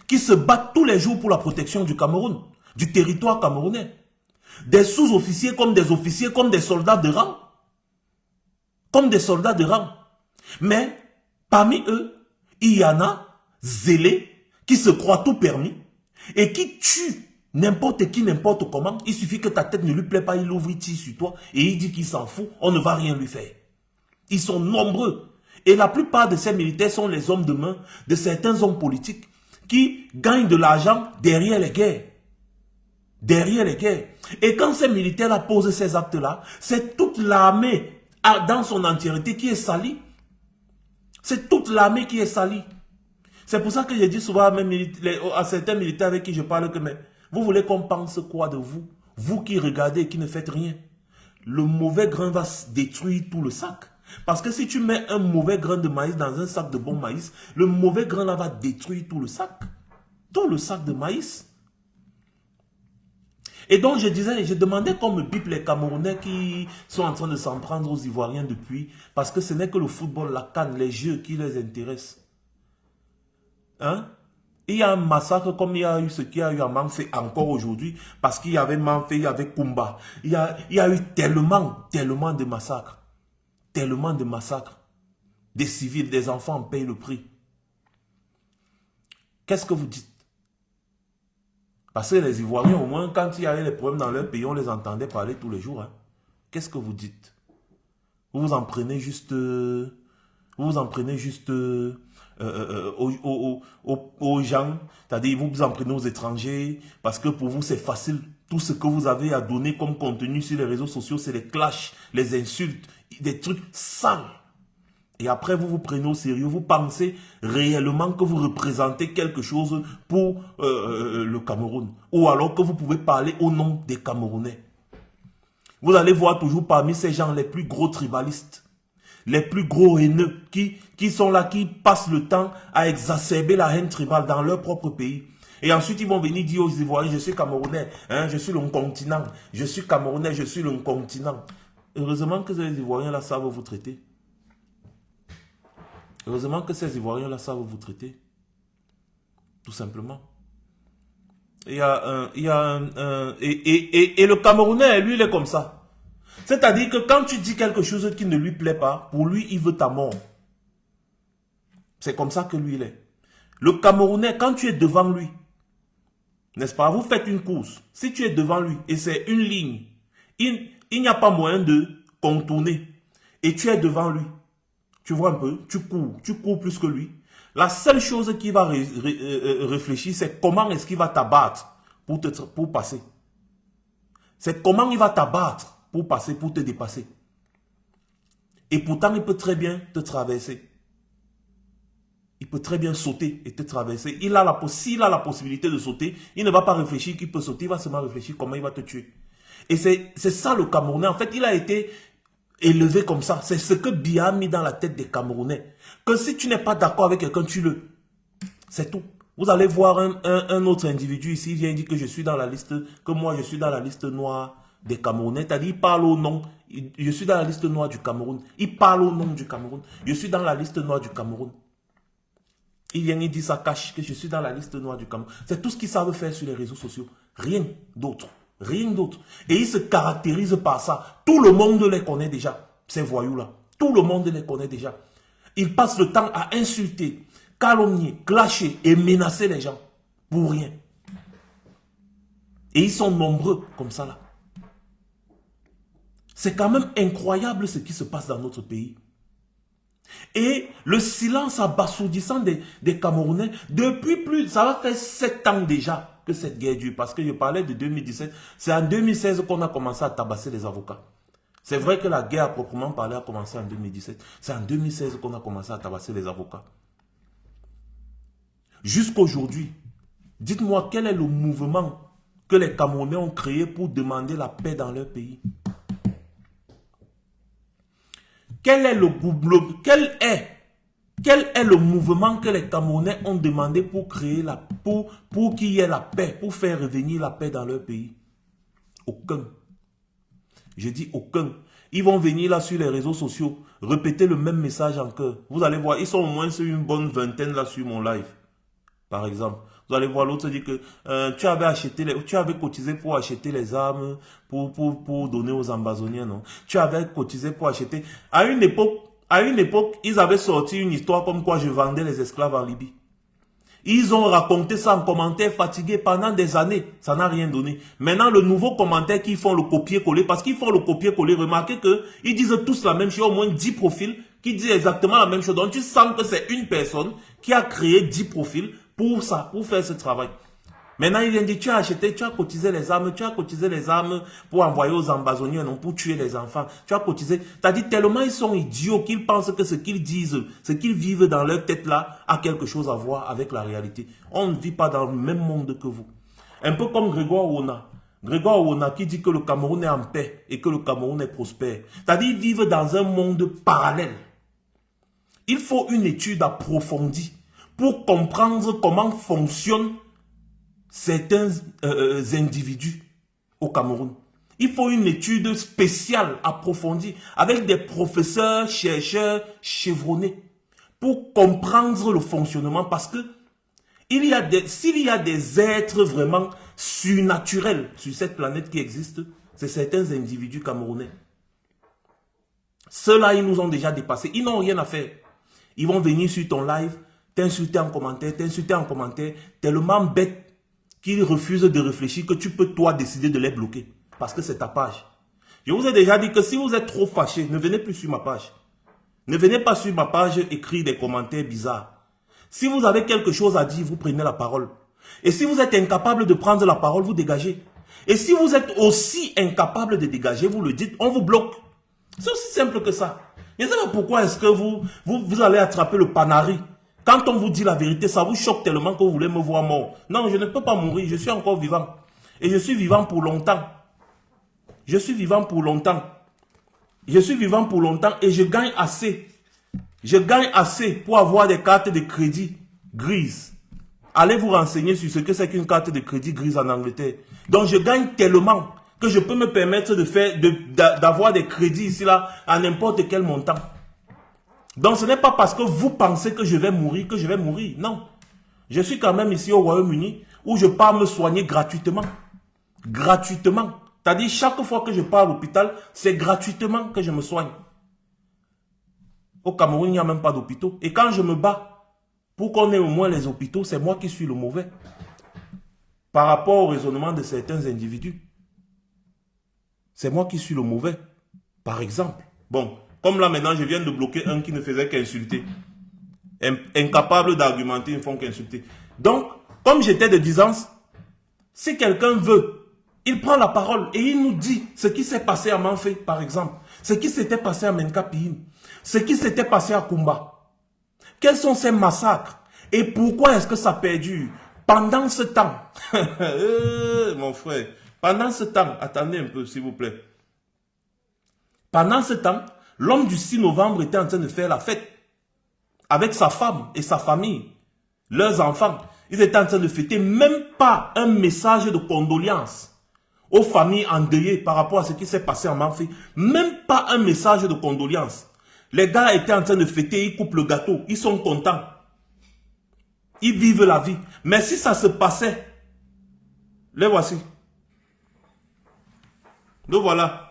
qui se battent tous les jours pour la protection du Cameroun, du territoire camerounais. Des sous-officiers comme des officiers, comme des soldats de rang. Comme des soldats de rang. Mais parmi eux, il y en a zélés qui se croient tout permis et qui tuent n'importe qui, n'importe comment. Il suffit que ta tête ne lui plaît pas, il ouvre, il tire sur toi et il dit qu'il s'en fout, on ne va rien lui faire. Ils sont nombreux. Et la plupart de ces militaires sont les hommes de main de certains hommes politiques qui gagnent de l'argent derrière les guerres. Derrière les guerres. Et quand ces militaires-là posent ces actes-là, c'est toute l'armée dans son entièreté qui est salie. C'est toute l'armée qui est salie. C'est pour ça que je dis souvent à certains militaires avec qui je parle que mais vous voulez qu'on pense quoi de vous? Vous qui regardez et qui ne faites rien. Le mauvais grain va détruire tout le sac. Parce que si tu mets un mauvais grain de maïs dans un sac de bon maïs, le mauvais grain là va détruire tout le sac. Tout le sac de maïs. Et donc je disais, je demandais qu'on me bipe les Camerounais qui sont en train de s'en prendre aux Ivoiriens depuis. Parce que ce n'est que le football, la canne, les jeux qui les intéressent. Hein? Il y a un massacre comme il y a eu ce qu'il y a eu à Manfé encore aujourd'hui. Parce qu'il y avait Manfé, il y avait Kumba. Il y a eu tellement de massacres. Tellement de massacres. Des civils, des enfants payent le prix. Qu'est-ce que vous dites? Parce que les Ivoiriens, au moins, quand il y avait des problèmes dans leur pays, on les entendait parler tous les jours. Hein. Qu'est-ce que vous dites? Vous vous en prenez juste... aux gens, c'est-à-dire vous vous en prenez aux étrangers, parce que pour vous c'est facile. Tout ce que vous avez à donner comme contenu sur les réseaux sociaux, c'est les clashs, les insultes, des trucs sales. Et après, vous vous prenez au sérieux, vous pensez réellement que vous représentez quelque chose pour le Cameroun. Ou alors que vous pouvez parler au nom des Camerounais. Vous allez voir toujours parmi ces gens les plus gros tribalistes, les plus gros haineux, qui sont là, qui passent le temps à exacerber la haine tribale dans leur propre pays. Et ensuite, ils vont venir dire aux Ivoiriens, je suis Camerounais, hein, je suis le continent, je suis Camerounais, je suis le continent. Heureusement que ces Ivoiriens-là savent vous traiter. Heureusement que ces Ivoiriens-là savent vous traiter. Tout simplement. Et le Camerounais, lui, il est comme ça. C'est-à-dire que quand tu dis quelque chose qui ne lui plaît pas, pour lui, il veut ta mort. C'est comme ça que lui, il est. Le Camerounais, quand tu es devant lui, n'est-ce pas, vous faites une course. Si tu es devant lui et c'est une ligne, il n'y a pas moyen de contourner. Et tu es devant lui. Tu vois un peu, tu cours plus que lui. La seule chose qu'il va réfléchir, c'est comment est-ce qu'il va t'abattre pour passer. C'est comment il va t'abattre pour passer, pour te dépasser. Et pourtant, il peut très bien te traverser. Il peut très bien sauter et te traverser. S'il a la possibilité de sauter, il ne va pas réfléchir qu'il peut sauter, il va seulement réfléchir comment il va te tuer. Et c'est ça le Camerounais. En fait, il a été élevé comme ça. C'est ce que Biya a mis dans la tête des Camerounais. Que si tu n'es pas d'accord avec quelqu'un, tue-le. C'est tout. Vous allez voir un autre individu ici, il vient dire que je suis dans la liste, que moi je suis dans la liste noire des Camerounais. C'est-à-dire, il parle au nom, je suis dans la liste noire du Cameroun. Il parle au nom du Cameroun. Je suis dans la liste noire du Cameroun. Il vient, il dit ça cache, que je suis dans la liste noire du Cameroun. C'est tout ce qu'ils savent faire sur les réseaux sociaux. Rien d'autre. Rien d'autre. Et ils se caractérisent par ça. Tout le monde les connaît déjà, ces voyous-là. Tout le monde les connaît déjà. Ils passent le temps à insulter, calomnier, clasher et menacer les gens. Pour rien. Et ils sont nombreux comme ça là. C'est quand même incroyable ce qui se passe dans notre pays. Et le silence abasourdissant des Camerounais, depuis ça va faire 7 ans déjà que cette guerre dure. Parce que je parlais de 2017, c'est en 2016 qu'on a commencé à tabasser les avocats. C'est vrai que la guerre à proprement parler a commencé en 2017. C'est en 2016 qu'on a commencé à tabasser les avocats. Jusqu'aujourd'hui, dites-moi quel est le mouvement que les Camerounais ont créé pour demander la paix dans leur pays. Quel est le mouvement que les Camerounais ont demandé pour créer pour qu'il y ait la paix, pour faire revenir la paix dans leur pays? Aucun. Je dis aucun. Ils vont venir là sur les réseaux sociaux, répéter le même message encore. Vous allez voir, ils sont au moins sur une bonne vingtaine là sur mon live. Par exemple, vous allez voir l'autre dire que tu avais cotisé pour acheter les armes pour donner aux Ambazoniens, non? Tu avais cotisé pour acheter. À une époque, ils avaient sorti une histoire comme quoi je vendais les esclaves en Libye. Ils ont raconté ça en commentaire fatigué pendant des années. Ça n'a rien donné. Maintenant, le nouveau commentaire qu'ils font le copier-coller, parce qu'ils font le copier-coller, remarquez qu'ils disent tous la même chose, au moins 10 profils qui disent exactement la même chose. Donc, tu sens que c'est une personne qui a créé 10 profils pour ça, pour faire ce travail. Maintenant, il vient dire, tu as cotisé les armes pour envoyer aux Ambazoniens, non, pour tuer les enfants. Tu as cotisé. C'est-à-dire, tellement ils sont idiots qu'ils pensent que ce qu'ils disent, ce qu'ils vivent dans leur tête là, a quelque chose à voir avec la réalité. On ne vit pas dans le même monde que vous. Un peu comme Grégoire Ouna. Grégoire Ouna qui dit que le Cameroun est en paix et que le Cameroun est prospère. C'est-à-dire, ils vivent dans un monde parallèle. Il faut une étude approfondie pour comprendre comment fonctionnent certains individus au Cameroun. Il faut une étude spéciale, approfondie, avec des professeurs, chercheurs chevronnés pour comprendre le fonctionnement, parce que s'il y a des êtres vraiment surnaturels sur cette planète qui existent, c'est certains individus camerounais. Ceux-là, ils nous ont déjà dépassés. Ils n'ont rien à faire. Ils vont venir sur ton live, t'insulter en commentaire, tellement bête qu'ils refusent de réfléchir que tu peux toi décider de les bloquer. Parce que c'est ta page. Je vous ai déjà dit que si vous êtes trop fâché, ne venez plus sur ma page. Ne venez pas sur ma page écrire des commentaires bizarres. Si vous avez quelque chose à dire, vous prenez la parole. Et si vous êtes incapable de prendre la parole, vous dégagez. Et si vous êtes aussi incapable de dégager, vous le dites, on vous bloque. C'est aussi simple que ça. Je ne sais pas pourquoi est-ce que vous allez attraper le panari. Quand on vous dit la vérité, ça vous choque tellement que vous voulez me voir mort. Non, je ne peux pas mourir, je suis encore vivant. Et je suis vivant pour longtemps. Je suis vivant pour longtemps. Je suis vivant pour longtemps et je gagne assez. Je gagne assez pour avoir des cartes de crédit grises. Allez vous renseigner sur ce que c'est qu'une carte de crédit grise en Angleterre. Donc je gagne tellement que je peux me permettre d'avoir des crédits ici là à n'importe quel montant. Donc ce n'est pas parce que vous pensez que je vais mourir que je vais mourir. Non. Je suis quand même ici au Royaume-Uni où je pars me soigner gratuitement. Gratuitement. C'est-à-dire chaque fois que je pars à l'hôpital, c'est gratuitement que je me soigne. Au Cameroun, il n'y a même pas d'hôpitaux. Et quand je me bats pour qu'on ait au moins les hôpitaux, c'est moi qui suis le mauvais. Par rapport au raisonnement de certains individus. C'est moi qui suis le mauvais. Par exemple. Bon. Comme là maintenant, je viens de bloquer un qui ne faisait qu'insulter. Incapable d'argumenter, ils ne font qu'insulter. Donc, comme j'étais de Byzance, si quelqu'un veut, il prend la parole et il nous dit ce qui s'est passé à Manfé, par exemple. Ce qui s'était passé à Menkapiin. Ce qui s'était passé à Kumba. Quels sont ces massacres? Et pourquoi est-ce que ça perdure? Pendant ce temps, mon frère, pendant ce temps, attendez un peu s'il vous plaît. Pendant ce temps, l'homme du 6 novembre était en train de faire la fête avec sa femme et sa famille, leurs enfants. Ils étaient en train de fêter, même pas un message de condoléances aux familles endeuillées par rapport à ce qui s'est passé en Manfé. Même pas un message de condoléances. Les gars étaient en train de fêter, ils coupent le gâteau, ils sont contents. Ils vivent la vie. Mais si ça se passait, les voici. Le voilà.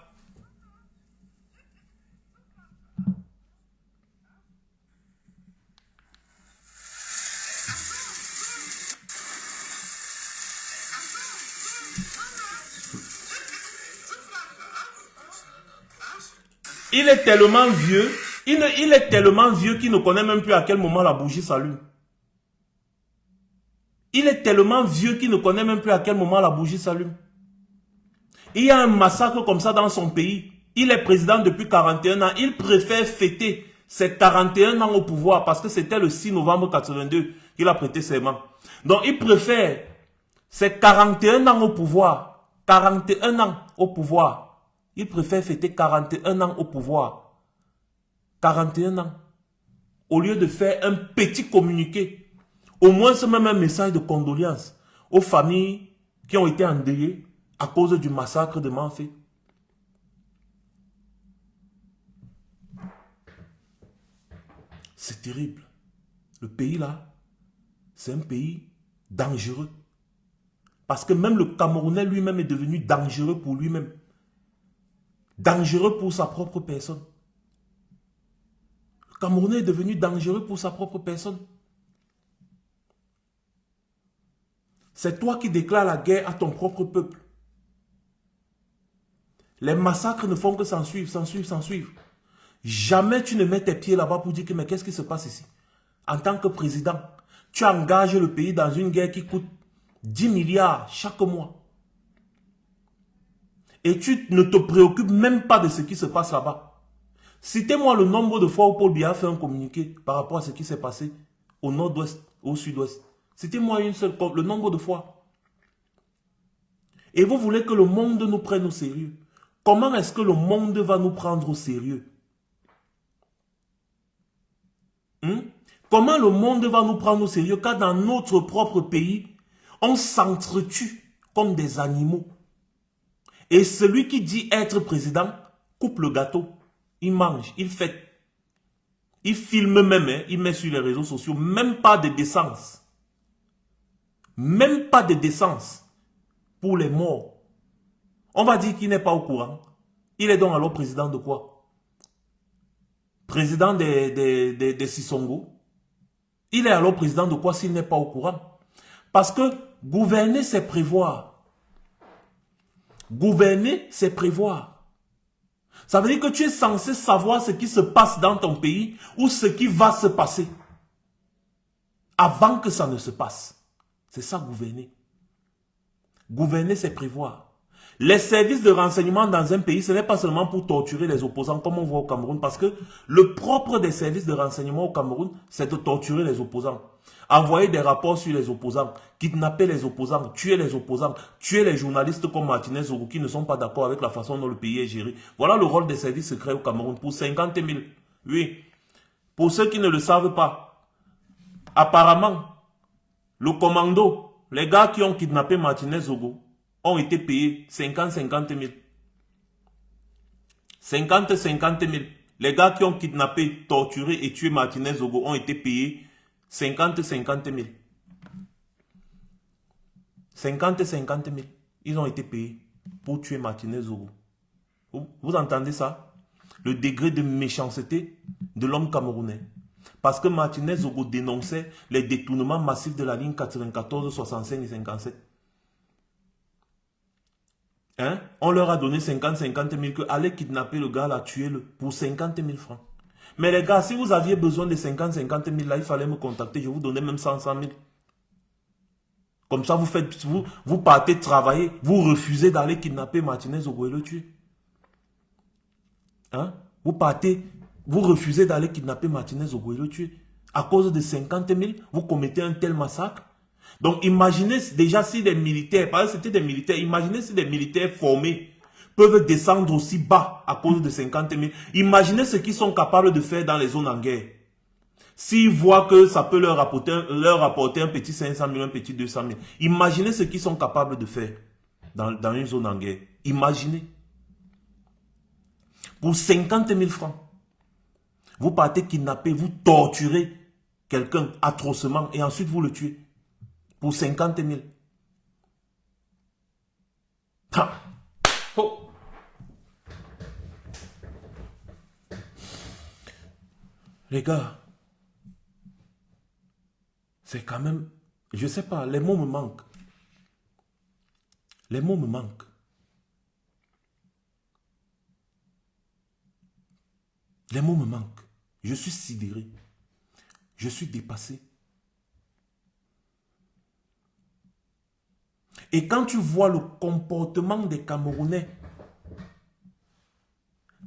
Il est tellement vieux, il est tellement vieux qu'il ne connaît même plus à quel moment la bougie s'allume. Il est tellement vieux qu'il ne connaît même plus à quel moment la bougie s'allume. Il y a un massacre comme ça dans son pays. Il est président depuis 41 ans. Il préfère fêter ses 41 ans au pouvoir parce que c'était le 6 novembre 82 qu'il a prêté serment. Donc il préfère ses 41 ans au pouvoir. 41 ans au pouvoir. Il préfère fêter 41 ans au pouvoir 41 ans. Au lieu de faire un petit communiqué, au moins c'est même un message de condoléances aux familles qui ont été endeuillées à cause du massacre de Manfé. C'est terrible. Le pays là, c'est un pays dangereux. Parce que même le Camerounais lui-même est devenu dangereux pour lui-même. Dangereux pour sa propre personne. Le Camerounais est devenu dangereux pour sa propre personne. C'est toi qui déclares la guerre à ton propre peuple. Les massacres ne font que s'en suivre, s'en suivre, s'en suivre. Jamais tu ne mets tes pieds là-bas pour dire que mais qu'est-ce qui se passe ici? En tant que président, tu engages le pays dans une guerre qui coûte 10 milliards chaque mois. Et tu ne te préoccupes même pas de ce qui se passe là-bas. Citez-moi le nombre de fois où Paul Biya a fait un communiqué par rapport à ce qui s'est passé au nord-ouest, au sud-ouest. Citez-moi une seule, le nombre de fois. Et vous voulez que le monde nous prenne au sérieux. Comment est-ce que le monde va nous prendre au sérieux? Comment le monde va nous prendre au sérieux quand dans notre propre pays, on s'entretue comme des animaux? Et celui qui dit être président coupe le gâteau. Il mange, il fête. Il filme même, hein, il met sur les réseaux sociaux. Même pas de décence. Même pas de décence pour les morts. On va dire qu'il n'est pas au courant. Il est donc alors président de quoi? Président des Sissongo. Il est alors président de quoi s'il n'est pas au courant? Parce que gouverner, c'est prévoir. Gouverner, c'est prévoir. Ça veut dire que tu es censé savoir ce qui se passe dans ton pays ou ce qui va se passer avant que ça ne se passe. C'est ça, gouverner. Gouverner, c'est prévoir. Les services de renseignement dans un pays, ce n'est pas seulement pour torturer les opposants comme on voit au Cameroun, parce que le propre des services de renseignement au Cameroun, c'est de torturer les opposants. Envoyer des rapports sur les opposants, kidnapper les opposants, tuer les journalistes comme Martinez Zogo qui ne sont pas d'accord avec la façon dont le pays est géré. Voilà le rôle des services secrets au Cameroun pour 50 000. Oui. Pour ceux qui ne le savent pas, apparemment, le commando, les gars qui ont kidnappé Martinez Zogo, ont été payés 50 000. 50 000. Les gars qui ont kidnappé, torturé et tué Martinez Zogo ont été payés 50 000. 50 000. Ils ont été payés pour tuer Martinez Zogo. Vous entendez ça? Le degré de méchanceté de l'homme camerounais. Parce que Martinez Zogo dénonçait les détournements massifs de la ligne 94, 65 et 57. Hein? On leur a donné 50 000 que allez kidnapper le gars là, tuez-le pour 50 000 francs. Mais les gars, si vous aviez besoin de 50 000 là, il fallait me contacter, je vous donnais même 100 000. Comme ça, vous partez travailler, vous refusez d'aller kidnapper Martinez Zogo et le tuer. Hein? Vous refusez d'aller kidnapper Martinez Zogo et le tuer. À cause de 50 000, vous commettez un tel massacre. Donc imaginez déjà si des militaires, parce que c'était des militaires, imaginez si des militaires formés peuvent descendre aussi bas à cause de 50 000. Imaginez ce qu'ils sont capables de faire dans les zones en guerre. S'ils voient que ça peut leur apporter un petit 500 000, un petit 200 000. Imaginez ce qu'ils sont capables de faire dans une zone en guerre. Imaginez. Pour 50 000 francs, vous partez kidnapper, vous torturez quelqu'un atrocement et ensuite vous le tuez. Pour 50 000. Ha. Oh. Les gars, c'est quand même, je sais pas, les mots me manquent. Les mots me manquent. Les mots me manquent. Je suis sidéré. Je suis dépassé. Et quand tu vois le comportement des Camerounais,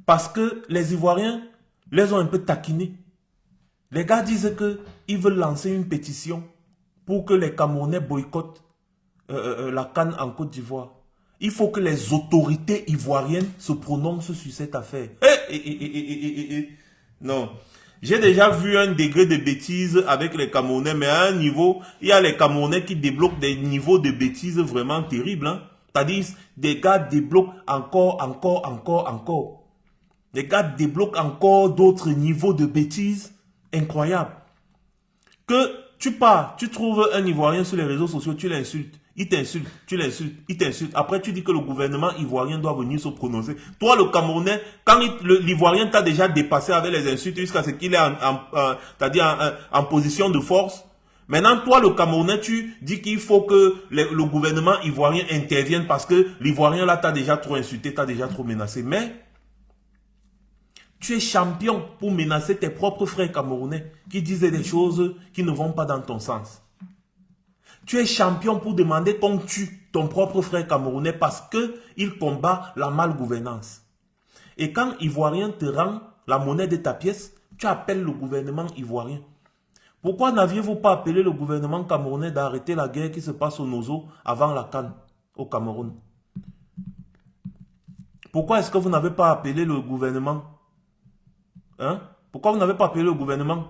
parce que les Ivoiriens les ont un peu taquinés. Les gars disent qu'ils veulent lancer une pétition pour que les Camerounais boycottent la CAN en Côte d'Ivoire. Il faut que les autorités ivoiriennes se prononcent sur cette affaire. Non. J'ai déjà vu un degré de bêtise avec les Camerounais, mais à un niveau, il y a les Camerounais qui débloquent des niveaux de bêtise vraiment terribles. Hein. C'est-à-dire, des gars débloquent encore. Les gars débloquent encore d'autres niveaux de bêtises incroyables. Que tu pars, tu trouves un Ivoirien sur les réseaux sociaux, tu l'insultes. Il t'insulte, tu l'insultes, il t'insulte. Après, tu dis que le gouvernement ivoirien doit venir se prononcer. Toi, le Camerounais, quand l'Ivoirien t'a déjà dépassé avec les insultes jusqu'à ce qu'il est en position de force. Maintenant, toi, le Camerounais, tu dis qu'il faut que le gouvernement ivoirien intervienne parce que l'Ivoirien, là, t'a déjà trop insulté, t'a déjà trop menacé. Mais, tu es champion pour menacer tes propres frères camerounais qui disaient des choses qui ne vont pas dans ton sens. Tu es champion pour demander qu'on tue ton propre frère camerounais parce qu'il combat la malgouvernance. Et quand Ivoirien te rend la monnaie de ta pièce, tu appelles le gouvernement ivoirien. Pourquoi n'aviez-vous pas appelé le gouvernement camerounais d'arrêter la guerre qui se passe au Nozo avant la CAN au Cameroun? Pourquoi est-ce que vous n'avez pas appelé le gouvernement? Hein? Pourquoi vous n'avez pas appelé le gouvernement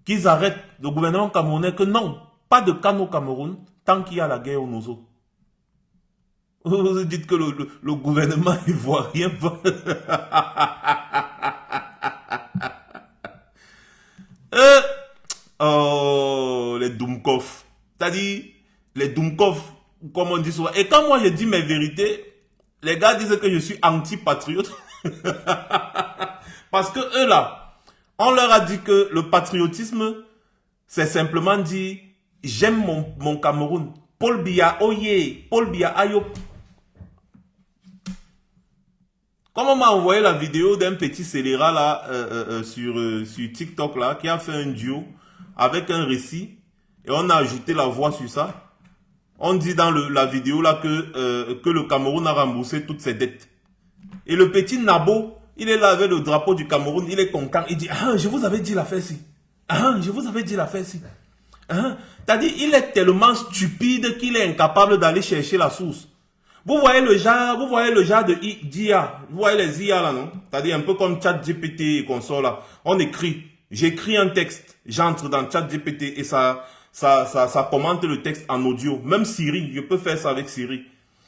qu'ils arrêtent, le gouvernement camerounais, que non, pas de CAN au Cameroun tant qu'il y a la guerre au Nozo? Vous dites que le gouvernement ivoirien va... Oh, les Doumkov. C'est-à-dire, les Doumkov, comme on dit souvent. Et quand moi je dis mes vérités, les gars disent que je suis anti-patriote. Parce que eux là, on leur a dit que le patriotisme, c'est simplement dire, j'aime mon Cameroun. Paul Biya, oye, Paul Biya, ayo. Comme on m'a envoyé la vidéo d'un petit scélérat là, sur TikTok là, qui a fait un duo avec un récit, et on a ajouté la voix sur ça. On dit dans la vidéo là que le Cameroun a remboursé toutes ses dettes. Et le petit Nabo, il est là avec le drapeau du Cameroun, il est content, il dit, ah, je vous avais dit l'affaire ci. Ah, je vous avais dit l'affaire ci. Ah, c'est-à-dire, il est tellement stupide qu'il est incapable d'aller chercher la source. Vous voyez le genre d'IA, vous voyez les IA là, non? C'est-à-dire un peu comme ChatGPT et consort là. On écrit, j'écris un texte, j'entre dans ChatGPT et ça commente le texte en audio. Même Siri, je peux faire ça avec Siri.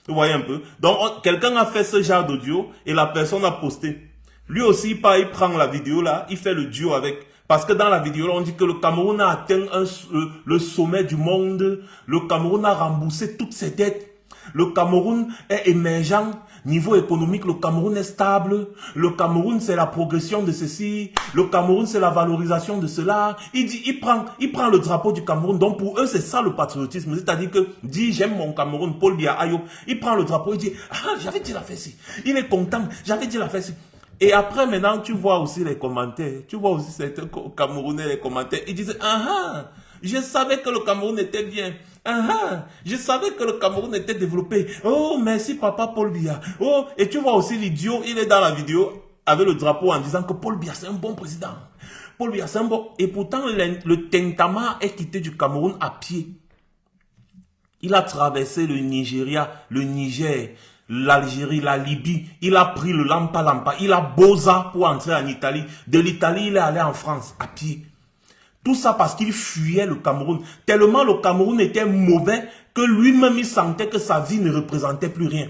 Vous voyez un peu? Donc, quelqu'un a fait ce genre d'audio et la personne a posté. Lui aussi, il prend la vidéo là, il fait le duo avec. Parce que dans la vidéo là, on dit que le Cameroun a atteint le sommet du monde. Le Cameroun a remboursé toutes ses dettes. Le Cameroun est émergent. Niveau économique, le Cameroun est stable. Le Cameroun, c'est la progression de ceci. Le Cameroun, c'est la valorisation de cela. Il prend le drapeau du Cameroun. Donc, pour eux, c'est ça le patriotisme. C'est-à-dire que, dit, j'aime mon Cameroun, Paul Biya Ayo. Il prend le drapeau, il dit, ah, j'avais dit la fête ci. Il est content, j'avais dit la fête ci. Et après, maintenant, tu vois aussi les commentaires. Tu vois aussi certains Camerounais, les commentaires. Ils disent, ah, je savais que le Cameroun était bien. Ah, je savais que le Cameroun était développé. Oh, merci papa Paul Biya. Oh, et tu vois aussi l'idiot, il est dans la vidéo avec le drapeau en disant que Paul Biya, c'est un bon président. Paul Biya, c'est un bon... Et pourtant, le Tentama est quitté du Cameroun à pied. Il a traversé le Nigeria, le Niger, l'Algérie, la Libye. Il a pris le Lampa. Il a Boza pour entrer en Italie. De l'Italie, il est allé en France à pied. Tout ça parce qu'il fuyait le Cameroun. Tellement le Cameroun était mauvais que lui-même il sentait que sa vie ne représentait plus rien.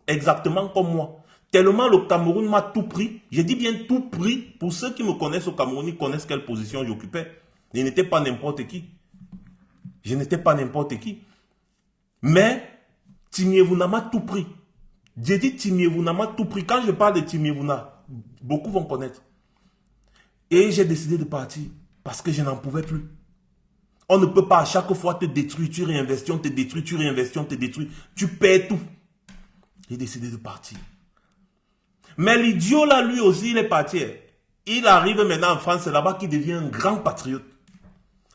Exactement comme moi. Tellement le Cameroun m'a tout pris. Je dis bien tout pris. Pour ceux qui me connaissent au Cameroun, ils connaissent quelle position j'occupais. Je n'étais pas n'importe qui. Je n'étais pas n'importe qui. Mais Timiévouna m'a tout pris. J'ai dit Timiévouna m'a tout pris. Quand je parle de Timiévouna, beaucoup vont connaître. Et j'ai décidé de partir. Parce que je n'en pouvais plus. On ne peut pas à chaque fois te détruire, tu réinvestis, on te détruit, tu réinvestis, on te détruit. Tu perds tout. J'ai décidé de partir. Mais l'idiot là, lui aussi, il est parti. Il arrive maintenant en France, c'est là-bas qu'il devient un grand patriote.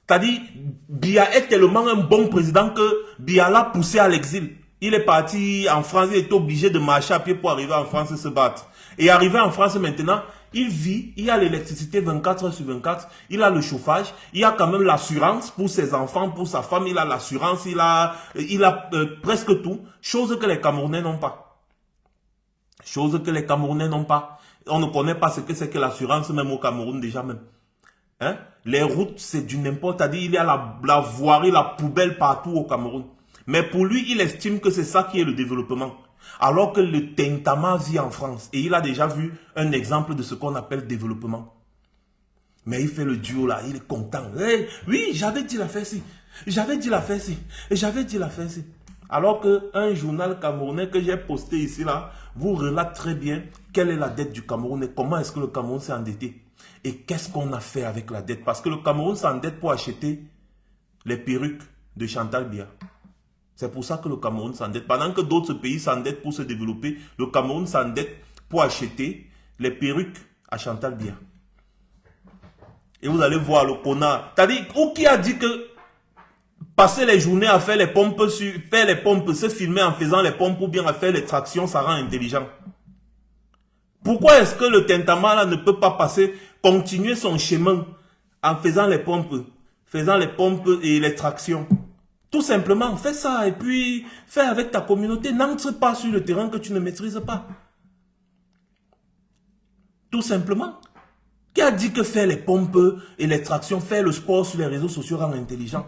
C'est-à-dire, Biya est tellement un bon président que Biya l'a poussé à l'exil. Il est parti en France, il est obligé de marcher à pied pour arriver en France et se battre. Et arrivé en France maintenant, il vit, il a l'électricité 24 heures sur 24, il a le chauffage, il a quand même l'assurance pour ses enfants, pour sa femme, il a l'assurance, il a presque tout, chose que les Camerounais n'ont pas. Chose que les Camerounais n'ont pas. On ne connaît pas ce que c'est que l'assurance même au Cameroun déjà même. Hein? Les routes, c'est du n'importe quoi. Il y a la voirie, la poubelle partout au Cameroun. Mais pour lui, il estime que c'est ça qui est le développement. Alors que le Tentama vit en France. Et il a déjà vu un exemple de ce qu'on appelle développement. Mais il fait le duo là, il est content. Hey, oui, j'avais dit la faire ci. J'avais dit la faire ci. Et j'avais dit la faire ci. Alors qu'un journal camerounais que j'ai posté ici là, vous relate très bien quelle est la dette du Cameroun et comment est-ce que le Cameroun s'est endetté. Et qu'est-ce qu'on a fait avec la dette? Parce que le Cameroun s'endette pour acheter les perruques de Chantal Biya. C'est pour ça que le Cameroun s'endette. Pendant que d'autres pays s'endettent pour se développer, le Cameroun s'endette pour acheter les perruques à Chantal Biya. Et vous allez voir le connard. C'est-à-dire, ou qui a dit que passer les journées à faire les pompes, se filmer en faisant les pompes ou bien à faire les tractions, ça rend intelligent. Pourquoi est-ce que le Tentama là ne peut pas continuer son chemin en faisant les pompes et les tractions? Tout simplement, fais ça et puis fais avec ta communauté. N'entre pas sur le terrain que tu ne maîtrises pas. Tout simplement. Qui a dit que faire les pompes et les tractions, faire le sport sur les réseaux sociaux rend intelligent?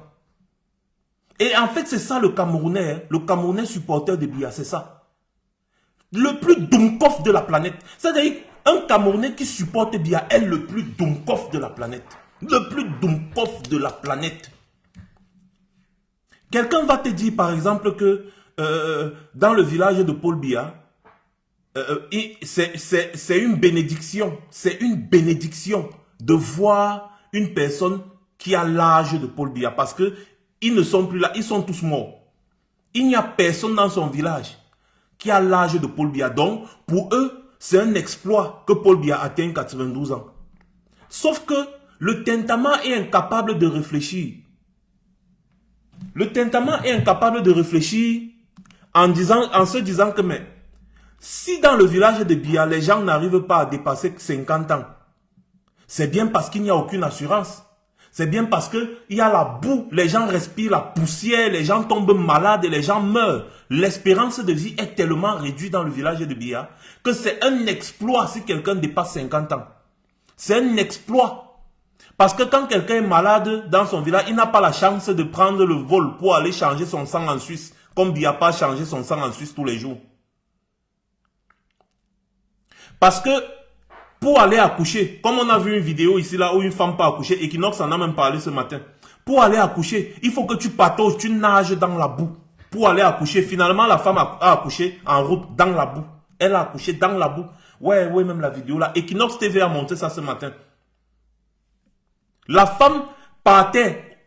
Et en fait, c'est ça le Camerounais. Hein? Le Camerounais supporter de Biya, c'est ça. Le plus Dumkoff de la planète. C'est-à-dire, un Camerounais qui supporte Biya est le plus Dumkoff de la planète. Le plus Dumkoff de la planète. Quelqu'un va te dire, par exemple, que dans le village de Paul Biya, c'est une bénédiction. C'est une bénédiction de voir une personne qui a l'âge de Paul Biya. Parce que ils ne sont plus là, ils sont tous morts. Il n'y a personne dans son village qui a l'âge de Paul Biya. Donc, pour eux, c'est un exploit que Paul Biya atteigne 92 ans. Sauf que le Tentama est incapable de réfléchir. Le Tentama est incapable de réfléchir en se disant que mais, si dans le village de Biya, les gens n'arrivent pas à dépasser 50 ans, c'est bien parce qu'il n'y a aucune assurance. C'est bien parce qu'il y a la boue, les gens respirent la poussière, les gens tombent malades et les gens meurent. L'espérance de vie est tellement réduite dans le village de Biya que c'est un exploit si quelqu'un dépasse 50 ans. C'est un exploit. Parce que quand quelqu'un est malade dans son village, il n'a pas la chance de prendre le vol pour aller changer son sang en Suisse, comme Biya pas changer son sang en Suisse tous les jours. Parce que pour aller accoucher, comme on a vu une vidéo ici là où une femme peut accoucher, Equinox en a même parlé ce matin. Pour aller accoucher, il faut que tu patauges, tu nages dans la boue. Pour aller accoucher, finalement la femme a accouché en route dans la boue. Elle a accouché dans la boue. Ouais, même la vidéo là. Equinox TV a monté ça ce matin. La femme partait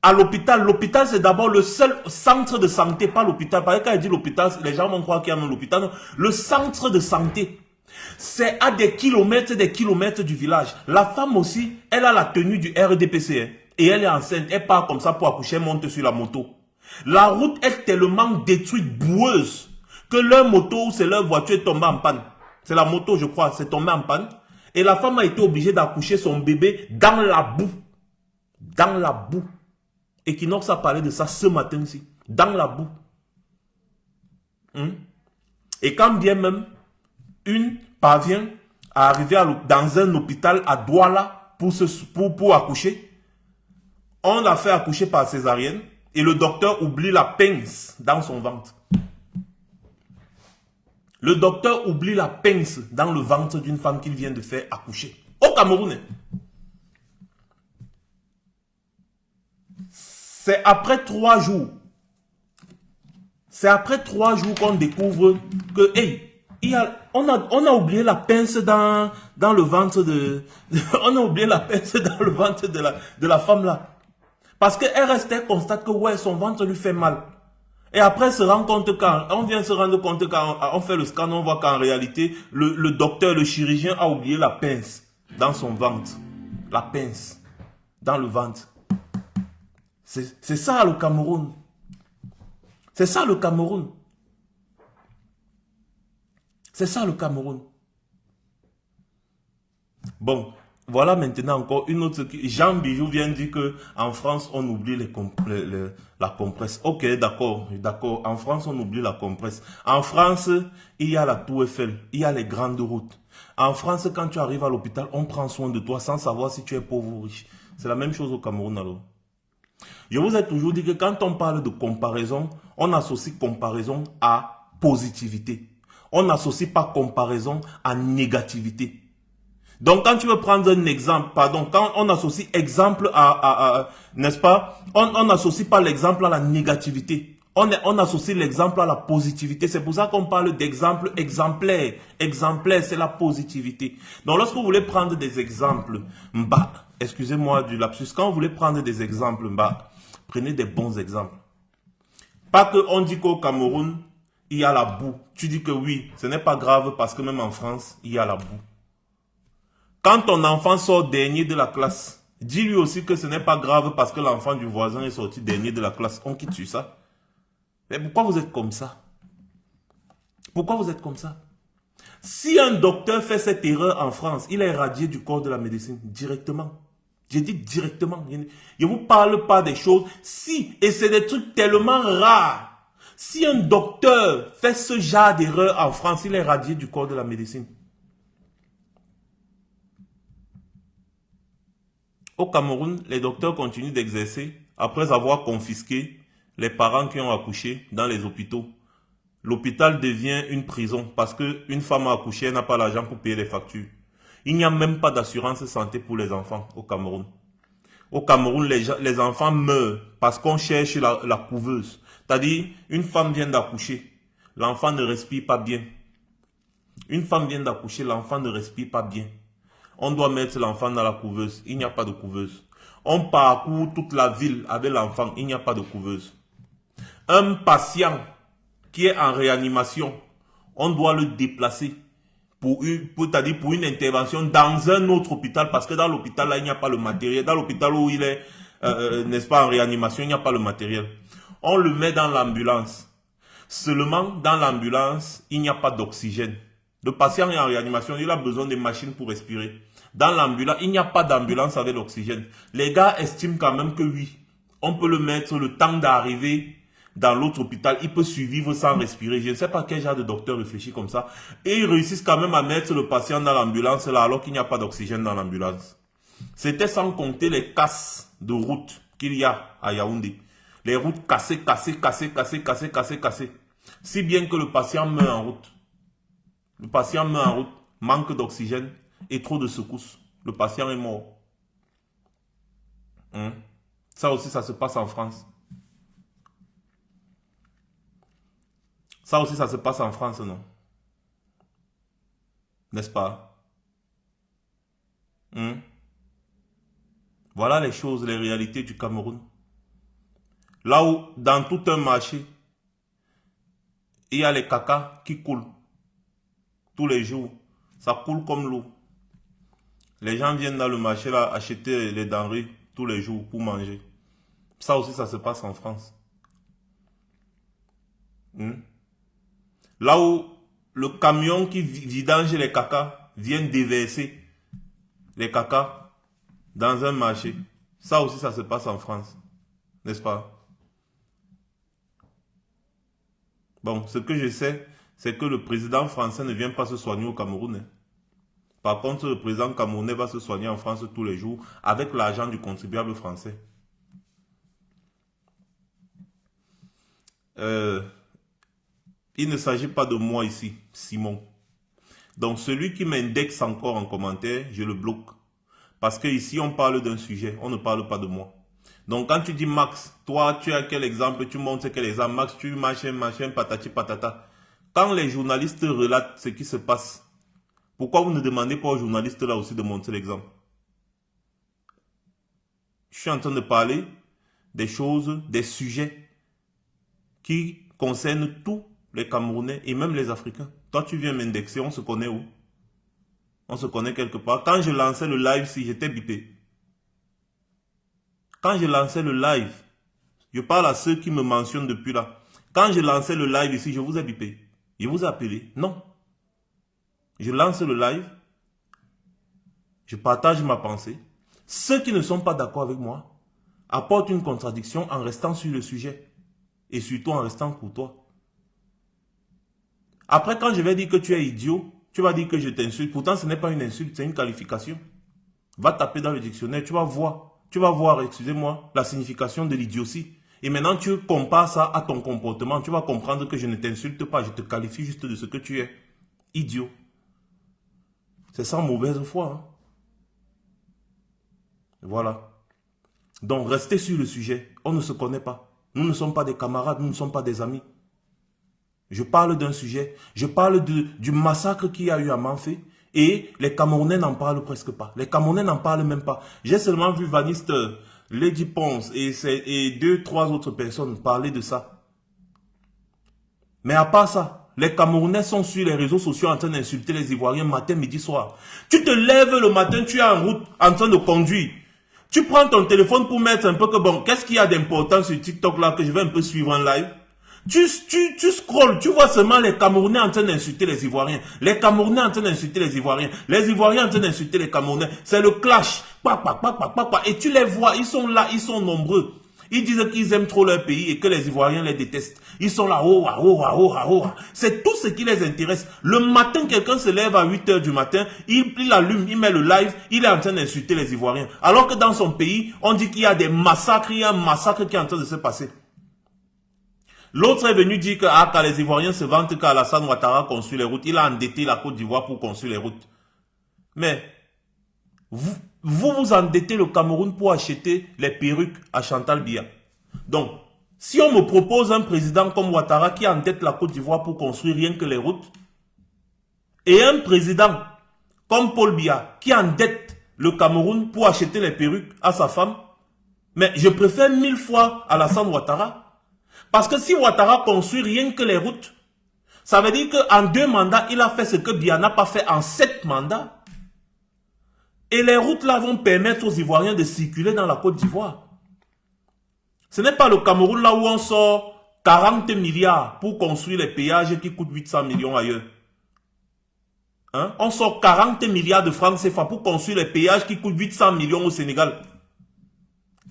à l'hôpital. L'hôpital c'est d'abord le seul centre de santé, pas l'hôpital. Parce que quand elle dit l'hôpital, les gens vont croire qu'il y a même l'hôpital. Le centre de santé. C'est à des kilomètres du village. La femme aussi, elle a la tenue du RDPC. Hein, et elle est enceinte. Elle part comme ça pour accoucher, elle monte sur la moto. La route est tellement détruite, boueuse, que leur moto ou c'est leur voiture est tombée en panne. C'est la moto, je crois, c'est tombé en panne. Et la femme a été obligée d'accoucher son bébé dans la boue. Dans la boue. Equinox a parlé de ça ce matin-ci. Dans la boue. Et quand bien même, une parvient à arriver dans un hôpital à Douala pour accoucher. On l'a fait accoucher par césarienne et le docteur oublie la pince dans son ventre. Le docteur oublie la pince dans le ventre d'une femme qu'il vient de faire accoucher. Au Cameroun. C'est après 3 jours. C'est après 3 jours qu'on découvre que, hey, on a oublié la pince dans le ventre de... on a oublié la pince dans le ventre de la femme là. Parce qu'elle restait constate que ouais, son ventre lui fait mal. Et après, on vient se rendre compte quand on fait le scan, on voit qu'en réalité, le docteur, le chirurgien a oublié la pince dans son ventre. La pince dans le ventre. C'est ça le Cameroun. C'est ça le Cameroun. C'est ça le Cameroun. Bon, Voilà maintenant encore une autre... Jean Bijou vient dire que en France, on oublie la compresse. Ok, d'accord, d'accord. En France, on oublie la compresse. En France, il y a la Tour Eiffel, il y a les grandes routes. En France, quand tu arrives à l'hôpital, on prend soin de toi sans savoir si tu es pauvre ou riche. C'est la même chose au Cameroun alors. Je vous ai toujours dit que quand on parle de comparaison, on associe comparaison à positivité. On n'associe pas comparaison à négativité. Donc, quand tu veux prendre un exemple, pardon, quand on associe exemple n'est-ce pas, on n'associe pas l'exemple à la négativité. On associe l'exemple à la positivité. C'est pour ça qu'on parle d'exemple exemplaire. Exemplaire, c'est la positivité. Donc, lorsque vous voulez prendre des exemples, excusez-moi du lapsus, quand vous voulez prendre des exemples, prenez des bons exemples. Pas qu'on dit qu'au Cameroun, il y a la boue. Tu dis que oui, ce n'est pas grave parce que même en France, il y a la boue. Quand ton enfant sort dernier de la classe, dis-lui aussi que ce n'est pas grave parce que l'enfant du voisin est sorti dernier de la classe. On quitte sur ça. Mais pourquoi vous êtes comme ça? Pourquoi vous êtes comme ça? Si un docteur fait cette erreur en France, il est éradié du corps de la médecine directement. J'ai dit directement. Je ne vous parle pas des choses. Si, et c'est des trucs tellement rares. Si un docteur fait ce genre d'erreur en France, il est éradié du corps de la médecine. Au Cameroun, les docteurs continuent d'exercer après avoir confisqué les parents qui ont accouché dans les hôpitaux. L'hôpital devient une prison parce qu'une femme a accouché, elle n'a pas l'argent pour payer les factures. Il n'y a même pas d'assurance santé pour les enfants au Cameroun. Au Cameroun, les enfants meurent parce qu'on cherche la couveuse. C'est-à-dire, une femme vient d'accoucher, l'enfant ne respire pas bien. Une femme vient d'accoucher, l'enfant ne respire pas bien. On doit mettre l'enfant dans la couveuse. Il n'y a pas de couveuse. On parcourt toute la ville avec l'enfant. Il n'y a pas de couveuse. Un patient qui est en réanimation, on doit le déplacer pour une intervention dans un autre hôpital. Parce que dans l'hôpital, là, il n'y a pas le matériel. Dans l'hôpital où il est, n'est-ce pas, en réanimation, il n'y a pas le matériel. On le met dans l'ambulance. Seulement, dans l'ambulance, il n'y a pas d'oxygène. Le patient est en réanimation, il a besoin de machines pour respirer. Dans l'ambulance, il n'y a pas d'ambulance avec l'oxygène. Les gars estiment quand même que oui, on peut le mettre le temps d'arriver dans l'autre hôpital. Il peut survivre sans respirer. Je ne sais pas quel genre de docteur réfléchit comme ça. Et ils réussissent quand même à mettre le patient dans l'ambulance là alors qu'il n'y a pas d'oxygène dans l'ambulance. C'était sans compter les casses de route qu'il y a à Yaoundé. Les routes cassées. Si bien que le patient meurt en route. Le patient meurt en route, manque d'oxygène et trop de secousses. Le patient est mort. Ça aussi, ça se passe en France. Ça aussi, ça se passe en France, non? N'est-ce pas? Voilà les choses, les réalités du Cameroun. Là où, dans tout un marché, il y a les cacas qui coulent. Tous les jours. Ça coule comme l'eau. Les gens viennent dans le marché là acheter les denrées tous les jours pour manger. Ça aussi, ça se passe en France. Là où le camion qui vidange les cacas vient déverser les cacas dans un marché. Ça aussi, ça se passe en France. N'est-ce pas? Bon, ce que je sais, c'est que le président français ne vient pas se soigner au Cameroun. Par contre, le président camerounais va se soigner en France tous les jours avec l'argent du contribuable français. Il ne s'agit pas de moi ici, Simon. Donc, celui qui m'indexe encore en commentaire, je le bloque. Parce que ici, on parle d'un sujet, on ne parle pas de moi. Donc, quand tu dis Max, toi, tu as quel exemple, tu montres quel exemple, Max, tu machin, patati patata. Quand les journalistes relatent ce qui se passe, pourquoi vous ne demandez pas aux journalistes là aussi de montrer l'exemple? Je suis en train de parler des choses, des sujets qui concernent tous les Camerounais et même les Africains. Toi, tu viens m'indexer, on se connaît où? On se connaît quelque part. Quand je lançais le live, si j'étais bipé. Quand je lançais le live, je parle à ceux qui me mentionnent depuis là. Quand je lançais le live ici, je vous ai bipé. Je vous ai appelé. Non. Je lance le live. Je partage ma pensée. Ceux qui ne sont pas d'accord avec moi apportent une contradiction en restant sur le sujet. Et surtout en restant courtois. Après, quand je vais dire que tu es idiot, tu vas dire que je t'insulte. Pourtant, ce n'est pas une insulte, c'est une qualification. Va taper dans le dictionnaire, tu vas voir, excusez-moi, la signification de l'idiotie. Et maintenant, tu compares ça à ton comportement. Tu vas comprendre que je ne t'insulte pas, je te qualifie juste de ce que tu es. Idiot. C'est sans mauvaise foi. Hein? Voilà. Donc, restez sur le sujet. On ne se connaît pas. Nous ne sommes pas des camarades, nous ne sommes pas des amis. Je parle d'un sujet. Je parle du massacre qu'il y a eu à Manfé. Et les Camerounais n'en parlent presque pas. Les Camerounais n'en parlent même pas. J'ai seulement vu Vaniste, Lady Ponce et 2-3 autres personnes parler de ça. Mais à part ça, les Camerounais sont sur les réseaux sociaux en train d'insulter les Ivoiriens matin, midi, soir. Tu te lèves le matin, tu es en route en train de conduire. Tu prends ton téléphone pour mettre un peu que bon, qu'est-ce qu'il y a d'important sur TikTok là que je vais un peu suivre en live. Tu scrolles, tu vois seulement les Camerounais en train d'insulter les Ivoiriens. Les Camerounais en train d'insulter les Ivoiriens. Les Ivoiriens en train d'insulter les Camerounais. C'est le clash. Et tu les vois, ils sont là, ils sont nombreux. Ils disent qu'ils aiment trop leur pays et que les Ivoiriens les détestent. Ils sont là, c'est tout ce qui les intéresse. Le matin, quelqu'un se lève à 8 h du matin, il allume, il met le live, il est en train d'insulter les Ivoiriens. Alors que dans son pays, on dit qu'il y a des massacres, il y a un massacre qui est en train de se passer. L'autre est venu dire que quand les Ivoiriens se vantent qu'Alassane Ouattara construit les routes, il a endetté la Côte d'Ivoire pour construire les routes. Mais, vous endettez le Cameroun pour acheter les perruques à Chantal Biya. Donc, si on me propose un président comme Ouattara qui endette la Côte d'Ivoire pour construire rien que les routes, et un président comme Paul Biya qui endette le Cameroun pour acheter les perruques à sa femme, mais je préfère 1000 fois Alassane Ouattara. Parce que si Ouattara construit rien que les routes, ça veut dire qu'en 2 mandats, il a fait ce que Biya n'a pas fait en 7 mandats. Et les routes là vont permettre aux Ivoiriens de circuler dans la Côte d'Ivoire. Ce n'est pas le Cameroun là où on sort 40 milliards pour construire les péages qui coûtent 800 millions ailleurs. Hein? On sort 40 milliards de francs CFA pour construire les péages qui coûtent 800 millions au Sénégal.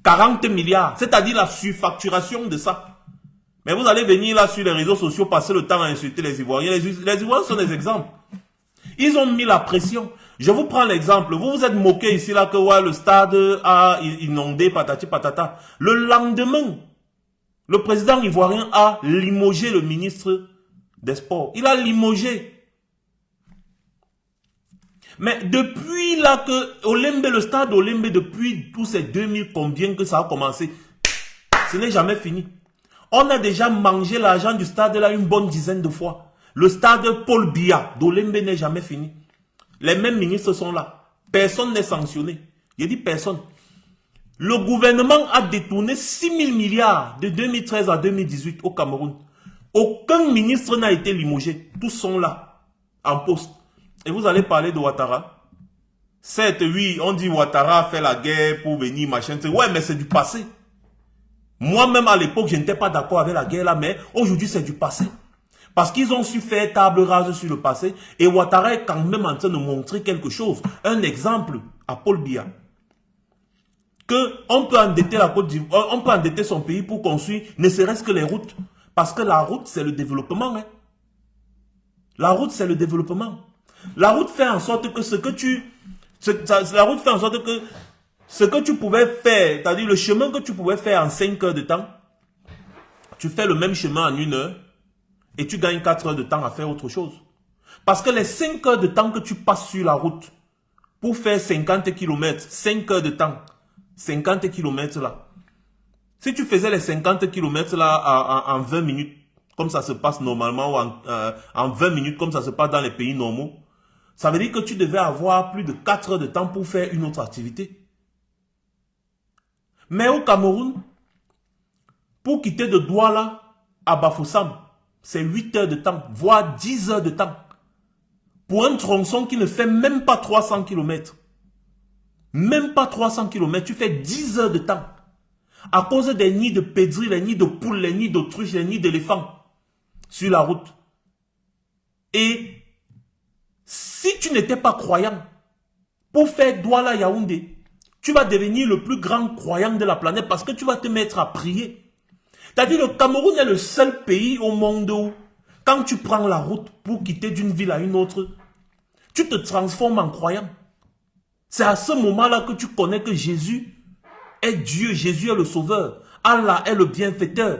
40 milliards, c'est-à-dire la surfacturation de ça. Mais vous allez venir là sur les réseaux sociaux, passer le temps à insulter les Ivoiriens. Les Ivoiriens sont des exemples. Ils ont mis la pression. Je vous prends l'exemple. Vous vous êtes moqué ici là que ouais, le stade a inondé, patati patata. Le lendemain, le président ivoirien a limogé le ministre des Sports. Il a limogé. Mais depuis là que Olembe, le stade Olembe, depuis tous ces 2000 combien que ça a commencé, ce n'est jamais fini. On a déjà mangé l'argent du stade là une bonne dizaine de fois. Le stade Paul Biya d'Olembe n'est jamais fini. Les mêmes ministres sont là. Personne n'est sanctionné. J'ai dit personne. Le gouvernement a détourné 6 000 milliards de 2013 à 2018 au Cameroun. Aucun ministre n'a été limogé. Tous sont là, en poste. Et vous allez parler de Ouattara. Certes, oui, on dit Ouattara a fait la guerre pour venir, machin. Ouais, mais c'est du passé. Moi-même, à l'époque, je n'étais pas d'accord avec la guerre là, mais aujourd'hui, c'est du passé. Parce qu'ils ont su faire table rase sur le passé. Et Ouattara est quand même en train de montrer quelque chose. Un exemple à Paul Biya. On peut endetter la Côte d'Ivoire, on peut endetter son pays pour construire ne serait-ce que les routes. Parce que la route, c'est le développement. Hein. La route, c'est le développement. La route fait en sorte que ce que tu pouvais faire, c'est-à-dire le chemin que tu pouvais faire en 5 heures de temps, tu fais le même chemin en 1 heure et tu gagnes 4 heures de temps à faire autre chose. Parce que les 5 heures de temps que tu passes sur la route pour faire 50 km, 5 heures de temps, 50 km là, si tu faisais les 50 km là en 20 minutes, comme ça se passe normalement, ou en 20 minutes, comme ça se passe dans les pays normaux, ça veut dire que tu devais avoir plus de 4 heures de temps pour faire une autre activité. Mais au Cameroun, pour quitter de Douala à Bafoussam, c'est 8 heures de temps, voire 10 heures de temps. Pour un tronçon qui ne fait même pas 300 km. Même pas 300 km, tu fais 10 heures de temps. À cause des nids de pédris, les nids de poules, les nids d'autruches, les nids d'éléphants sur la route. Et si tu n'étais pas croyant, pour faire Douala Yaoundé, tu vas devenir le plus grand croyant de la planète parce que tu vas te mettre à prier. C'est-à-dire le Cameroun est le seul pays au monde où, quand tu prends la route pour quitter d'une ville à une autre, tu te transformes en croyant. C'est à ce moment-là que tu connais que Jésus est Dieu, Jésus est le sauveur, Allah est le bienfaiteur.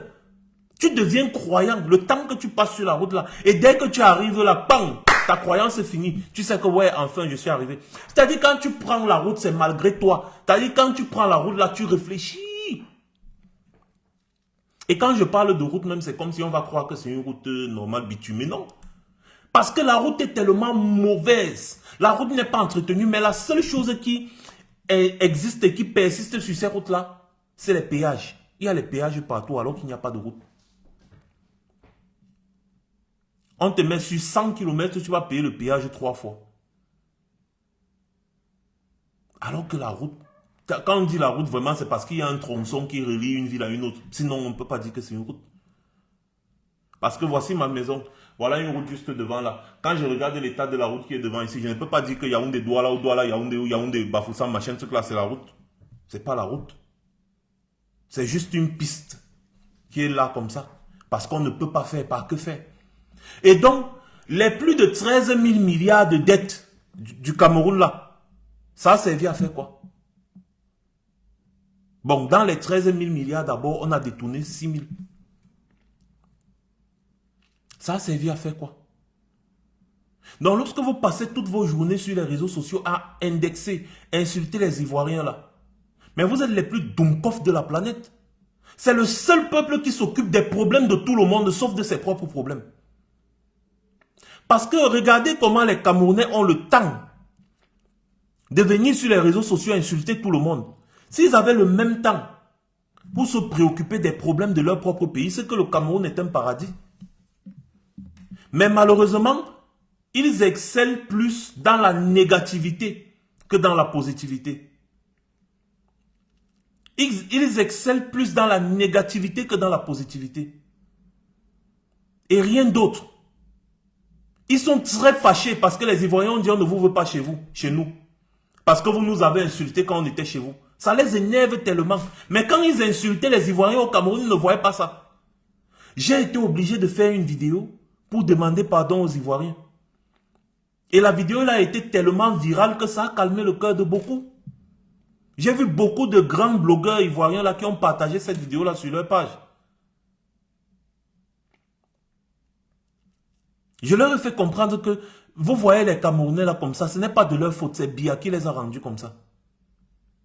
Tu deviens croyant le temps que tu passes sur la route là. Et dès que tu arrives là, bang, ta croyance est finie. Tu sais que ouais, enfin je suis arrivé. C'est-à-dire quand tu prends la route, c'est malgré toi. C'est-à-dire quand tu prends la route là, tu réfléchis. Et quand je parle de route même, c'est comme si on va croire que c'est une route normale bitumée. Non. Parce que la route est tellement mauvaise. La route n'est pas entretenue, mais la seule chose qui existe et qui persiste sur ces routes-là, c'est les péages. Il y a les péages partout alors qu'il n'y a pas de route. On te met sur 100 km, tu vas payer le péage 3 fois. Alors que la route, quand on dit la route, vraiment, c'est parce qu'il y a un tronçon qui relie une ville à une autre. Sinon, on ne peut pas dire que c'est une route. Parce que voici ma maison. Voilà une route juste devant là. Quand je regarde l'état de la route qui est devant ici, je ne peux pas dire que Yaoundé Douala ou Douala Yaoundé ou Yaoundé Bafoussam, machin, truc là, c'est la route. C'est pas la route. C'est juste une piste qui est là comme ça. Parce qu'on ne peut pas faire, pas que faire. Et donc, les plus de 13 000 milliards de dettes du Cameroun là, ça a servi à faire quoi? Bon, dans les 13 000 milliards d'abord, on a détourné 6 000. Ça a servi à faire quoi? Donc, lorsque vous passez toutes vos journées sur les réseaux sociaux à indexer, insulter les Ivoiriens là, mais vous êtes les plus dunkofs de la planète. C'est le seul peuple qui s'occupe des problèmes de tout le monde, sauf de ses propres problèmes. Parce que regardez comment les Camerounais ont le temps de venir sur les réseaux sociaux insulter tout le monde. S'ils avaient le même temps pour se préoccuper des problèmes de leur propre pays, c'est que le Cameroun est un paradis. Mais malheureusement, ils excellent plus dans la négativité que dans la positivité. Ils excellent plus dans la négativité que dans la positivité. Et rien d'autre. Ils sont très fâchés parce que les Ivoiriens ont dit on ne vous veut pas chez vous, chez nous. Parce que vous nous avez insultés quand on était chez vous. Ça les énerve tellement. Mais quand ils insultaient les Ivoiriens au Cameroun, ils ne voyaient pas ça. J'ai été obligé de faire une vidéo pour demander pardon aux Ivoiriens. Et la vidéo là a été tellement virale que ça a calmé le cœur de beaucoup. J'ai vu beaucoup de grands blogueurs ivoiriens là qui ont partagé cette vidéo là sur leur page. Je leur ai fait comprendre que vous voyez les Camerounais là comme ça, ce n'est pas de leur faute, c'est Biya qui les a rendus comme ça.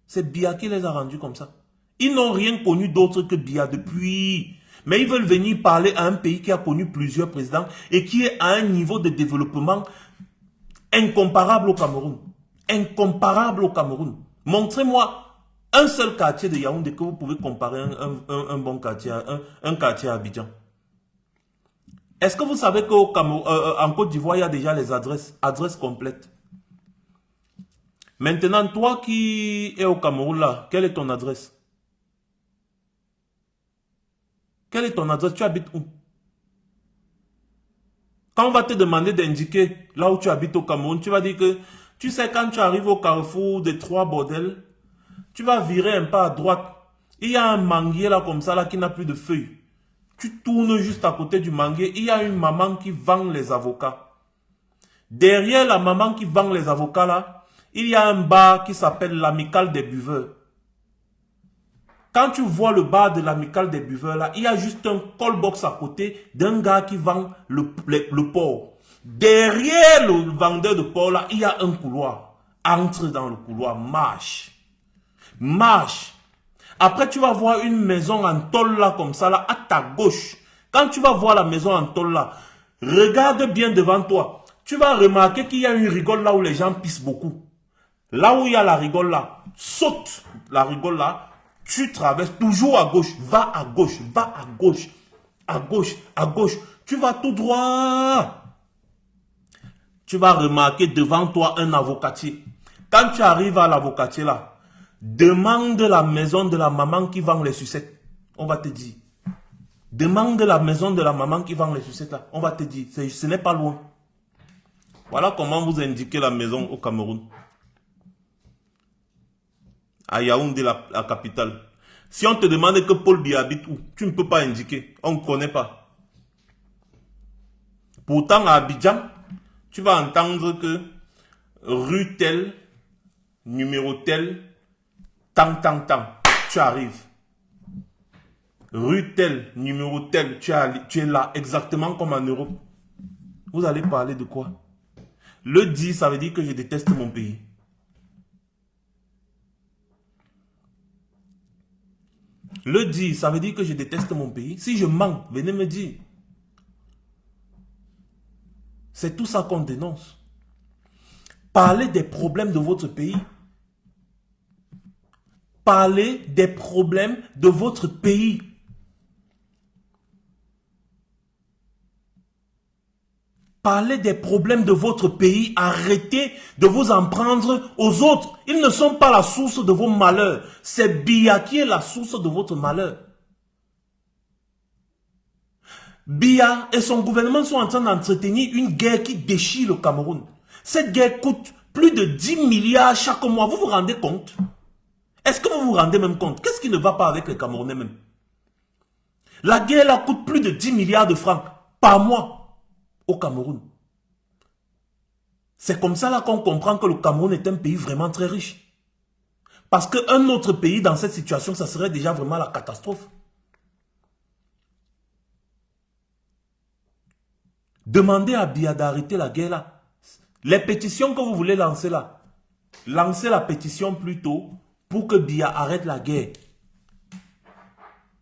C'est Biya qui les a rendus comme ça. Ils n'ont rien connu d'autre que Biya depuis. Mais ils veulent venir parler à un pays qui a connu plusieurs présidents et qui est à un niveau de développement incomparable au Cameroun. Incomparable au Cameroun. Montrez-moi un seul quartier de Yaoundé que vous pouvez comparer un bon quartier, un quartier à Abidjan. Est-ce que vous savez qu'en Côte d'Ivoire, il y a déjà les adresses complètes? Maintenant, toi qui es au Cameroun là, quelle est ton adresse? Quelle est ton adresse? Tu habites où? Quand on va te demander d'indiquer là où tu habites au Cameroun, tu vas dire que, tu sais, quand tu arrives au carrefour des 3 bordels, tu vas virer un peu à droite. Il y a un manguier là comme ça là qui n'a plus de feuilles. Tu tournes juste à côté du manguier, il y a une maman qui vend les avocats. Derrière la maman qui vend les avocats là, il y a un bar qui s'appelle l'Amicale des Buveurs. Quand tu vois le bar de l'Amicale des Buveurs là, il y a juste un call box à côté d'un gars qui vend le porc. Derrière le vendeur de porc là, il y a un couloir. Entre dans le couloir, marche. Marche. Après, tu vas voir une maison en tôle là, comme ça, là, à ta gauche. Quand tu vas voir la maison en tôle là, regarde bien devant toi. Tu vas remarquer qu'il y a une rigole là où les gens pissent beaucoup. Là où il y a la rigole là, saute la rigole là, tu traverses toujours à gauche, va à gauche, va à gauche, à gauche, à gauche. Tu vas tout droit. Tu vas remarquer devant toi un avocatier. Quand tu arrives à l'avocatier là, demande la maison de la maman qui vend les sucettes. On va te dire. Demande la maison de la maman qui vend les sucettes là. On va te dire. Ce n'est pas loin. Voilà comment vous indiquez la maison au Cameroun. à Yaoundé, la capitale. Si on te demande que Paul Biya habite où, tu ne peux pas indiquer. On ne connaît pas. Pourtant, à Abidjan, tu vas entendre que rue telle, numéro tel, tant. Tu arrives. Rue telle, numéro tel, tu es là, exactement comme en Europe. Vous allez parler de quoi? Le dire, ça veut dire que je déteste mon pays. Le dire, ça veut dire que je déteste mon pays. Si je mens, venez me dire. C'est tout ça qu'on dénonce. Parlez des problèmes de votre pays. Parlez des problèmes de votre pays. Parlez des problèmes de votre pays. Arrêtez de vous en prendre aux autres. Ils ne sont pas la source de vos malheurs. C'est Biya qui est la source de votre malheur. Biya et son gouvernement sont en train d'entretenir une guerre qui déchire le Cameroun. Cette guerre coûte plus de 10 milliards chaque mois. Vous vous rendez compte? Est-ce que vous vous rendez même compte? Qu'est-ce qui ne va pas avec les Camerounais même? La guerre là coûte plus de 10 milliards de francs par mois au Cameroun. C'est comme ça là qu'on comprend que le Cameroun est un pays vraiment très riche. Parce qu'un autre pays dans cette situation, ça serait déjà vraiment la catastrophe. Demandez à Biya d'arrêter la guerre là. Les pétitions que vous voulez lancer là, lancez la pétition plutôt pour que Biya arrête la guerre.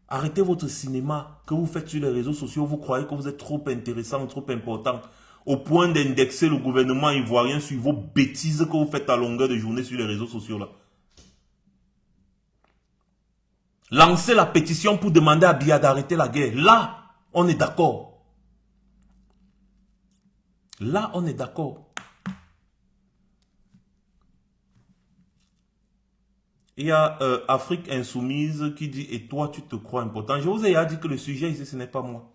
Arrêtez votre cinéma que vous faites sur les réseaux sociaux. Vous croyez que vous êtes trop intéressant, trop important, au point d'indexer le gouvernement ivoirien sur vos bêtises que vous faites à longueur de journée sur les réseaux sociaux là. Lancez la pétition pour demander à Biya d'arrêter la guerre. Là, on est d'accord. Là, on est d'accord. Il y a Afrique Insoumise qui dit « Et toi, tu te crois important ?» Je vous ai dit que le sujet ici, ce n'est pas moi.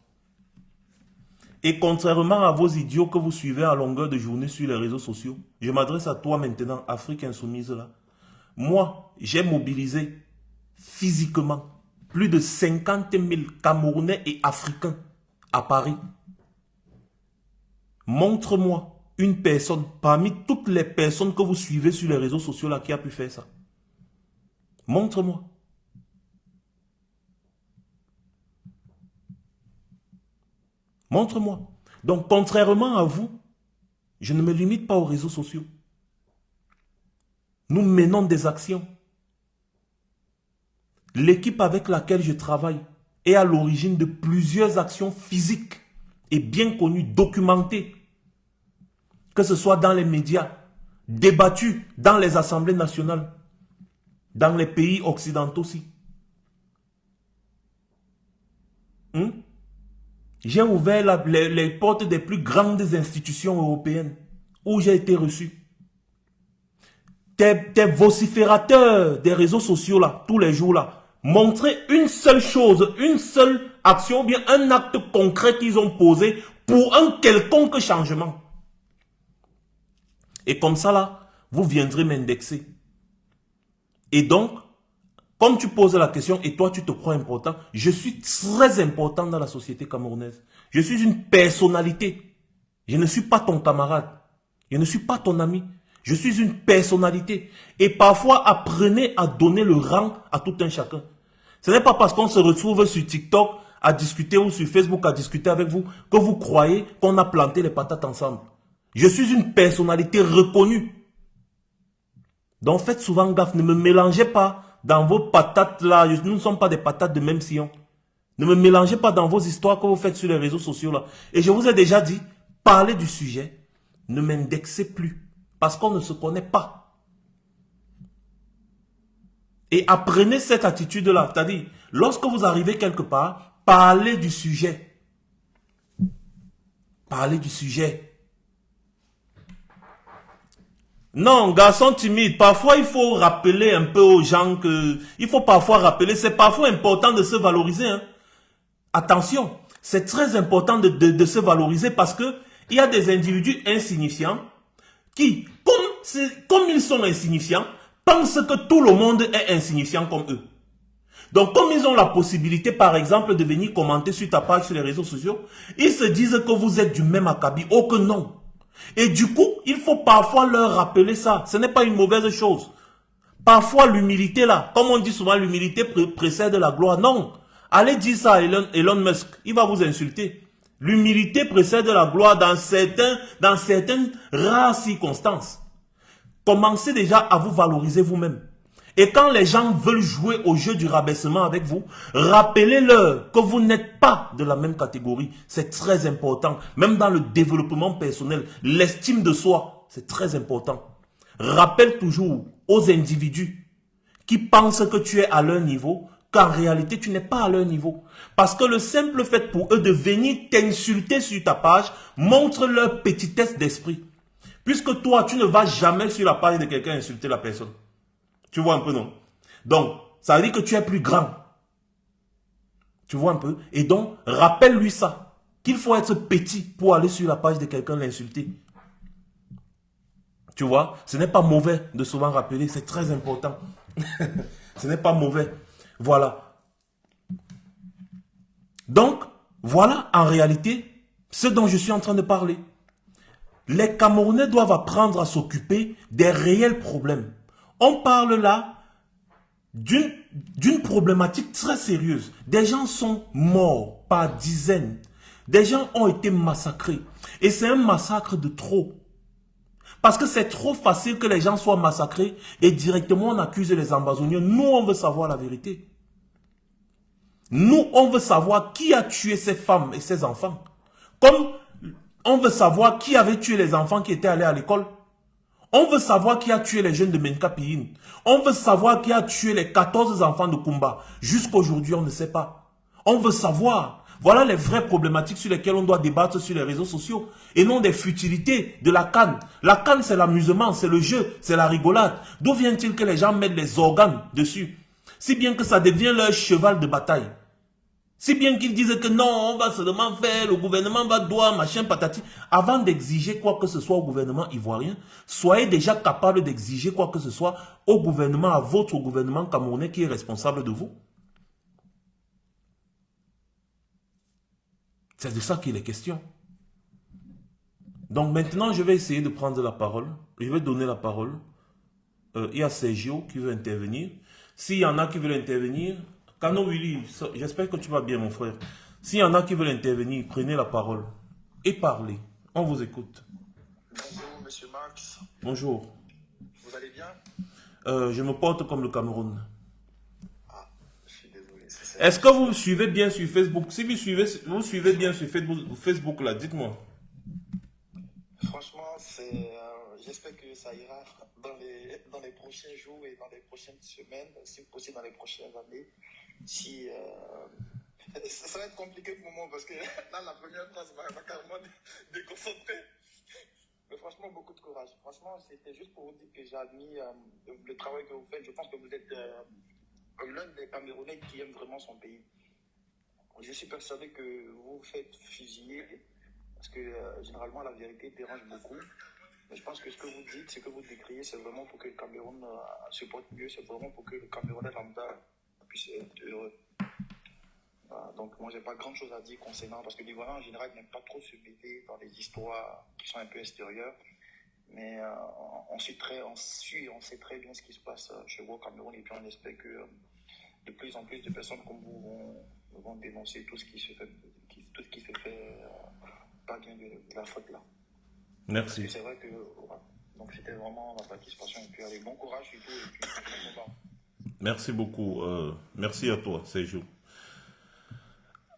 Et contrairement à vos idiots que vous suivez à longueur de journée sur les réseaux sociaux, je m'adresse à toi maintenant, Afrique Insoumise là. Moi, j'ai mobilisé physiquement plus de 50 000 Camerounais et Africains à Paris. Montre-moi une personne parmi toutes les personnes que vous suivez sur les réseaux sociaux là qui a pu faire ça. Montre-moi. Montre-moi. Donc, contrairement à vous, je ne me limite pas aux réseaux sociaux. Nous menons des actions. L'équipe avec laquelle je travaille est à l'origine de plusieurs actions physiques et bien connues, documentées. Que ce soit dans les médias, débattues dans les assemblées nationales, dans les pays occidentaux aussi. J'ai ouvert les portes des plus grandes institutions européennes où j'ai été reçu. Tes vociférateurs des réseaux sociaux là, tous les jours là, montrez une seule chose, une seule action, ou bien un acte concret qu'ils ont posé pour un quelconque changement. Et comme ça là, vous viendrez m'indexer. Et donc, comme tu poses la question, et toi tu te crois important, je suis très important dans la société camerounaise. Je suis une personnalité. Je ne suis pas ton camarade. Je ne suis pas ton ami. Je suis une personnalité. Et parfois, apprenez à donner le rang à tout un chacun. Ce n'est pas parce qu'on se retrouve sur TikTok à discuter ou sur Facebook à discuter avec vous que vous croyez qu'on a planté les patates ensemble. Je suis une personnalité reconnue. Donc faites souvent gaffe, ne me mélangez pas dans vos patates là. Nous ne sommes pas des patates de même sillon. Ne me mélangez pas dans vos histoires que vous faites sur les réseaux sociaux là. Et je vous ai déjà dit, parlez du sujet, ne m'indexez plus. Parce qu'on ne se connaît pas. Et apprenez cette attitude là. C'est-à-dire, lorsque vous arrivez quelque part, parlez du sujet. Parlez du sujet. Non, garçon timide, parfois il faut rappeler un peu aux gens que... Il faut parfois rappeler, c'est parfois important de se valoriser. Hein. Attention, c'est très important de se valoriser parce que il y a des individus insignifiants qui, comme ils sont insignifiants, pensent que tout le monde est insignifiant comme eux. Donc, comme ils ont la possibilité, par exemple, de venir commenter sur ta page sur les réseaux sociaux, ils se disent que vous êtes du même acabit. Oh que non. Et du coup, il faut parfois leur rappeler ça. Ce n'est pas une mauvaise chose. Parfois, l'humilité là, comme on dit souvent, l'humilité précède la gloire. Non. Allez dire ça à Elon Musk. Il va vous insulter. L'humilité précède la gloire dans certaines rares circonstances. Commencez déjà à vous valoriser vous-même. Et quand les gens veulent jouer au jeu du rabaissement avec vous, rappelez-leur que vous n'êtes pas de la même catégorie. C'est très important. Même dans le développement personnel, l'estime de soi, c'est très important. Rappelle toujours aux individus qui pensent que tu es à leur niveau, qu'en réalité, tu n'es pas à leur niveau. Parce que le simple fait pour eux de venir t'insulter sur ta page montre leur petitesse d'esprit. Puisque toi, tu ne vas jamais sur la page de quelqu'un insulter la personne. Tu vois un peu, non? Donc, ça veut dire que tu es plus grand. Tu vois un peu? Et donc, rappelle-lui ça. Qu'il faut être petit pour aller sur la page de quelqu'un l'insulter. Tu vois? Ce n'est pas mauvais de souvent rappeler. C'est très important. Ce n'est pas mauvais. Voilà. Donc, voilà en réalité ce dont je suis en train de parler. Les Camerounais doivent apprendre à s'occuper des réels problèmes. On parle là d'une problématique très sérieuse. Des gens sont morts par dizaines. Des gens ont été massacrés. Et c'est un massacre de trop. Parce que c'est trop facile que les gens soient massacrés et directement on accuse les Ambazoniens. Nous, on veut savoir la vérité. Nous, on veut savoir qui a tué ces femmes et ces enfants. Comme on veut savoir qui avait tué les enfants qui étaient allés à l'école. On veut savoir qui a tué les jeunes de Menkapiyin. On veut savoir qui a tué les 14 enfants de Kumba. Jusqu'à aujourd'hui, on ne sait pas. On veut savoir. Voilà les vraies problématiques sur lesquelles on doit débattre sur les réseaux sociaux. Et non des futilités de la canne. La canne, c'est l'amusement, c'est le jeu, c'est la rigolade. D'où vient-il que les gens mettent les organes dessus? Si bien que ça devient leur cheval de bataille. Si bien qu'ils disent que non, on va seulement faire, le gouvernement va devoir, machin, patati. Avant d'exiger quoi que ce soit au gouvernement ivoirien, soyez déjà capable d'exiger quoi que ce soit au gouvernement, à votre gouvernement camerounais qui est responsable de vous. C'est de ça qu'il est question. Donc maintenant, je vais essayer de prendre la parole. Je vais donner la parole. Il y a Sergio qui veut intervenir. S'il y en a qui veulent intervenir... Kano Willy, j'espère que tu vas bien mon frère. S'il y en a qui veulent intervenir, prenez la parole et parlez. On vous écoute. Bonjour Monsieur Max. Bonjour. Vous allez bien? Je me porte comme le Cameroun. Ah, je suis désolé. Est-ce que vous me suivez bien sur Facebook? Si vous suivez bien sur Facebook là, dites-moi. Franchement, j'espère que ça ira dans les prochains jours et dans les prochaines semaines, si possible dans les prochaines années. Ça va être compliqué pour moi parce que là, la première phrase m'a carrément déconcentré. Mais franchement, beaucoup de courage. Franchement, c'était juste pour vous dire que j'admire le travail que vous faites. Je pense que vous êtes l'un des Camerounais qui aime vraiment son pays. Je suis persuadé que vous vous faites fusiller parce que généralement la vérité dérange beaucoup. Mais je pense que ce que vous dites, ce que vous décrivez, c'est vraiment pour que le Cameroun se porte mieux, c'est vraiment pour que le Camerounais lambda puisse être heureux. Donc moi, j'ai pas grand chose à dire concernant, parce que l'Ivoirien en général n'aime pas trop se mêler dans les histoires qui sont un peu extérieures. Mais on sait très bien ce qui se passe chez vous au Cameroun, et puis on espère que de plus en plus de personnes comme vous vont dénoncer tout ce qui se fait pas bien de la faute là. Merci. C'est vrai que voilà. Donc c'était vraiment ma participation, et puis allez, bon courage et tout, et puis merci beaucoup. Merci à toi, Sergio.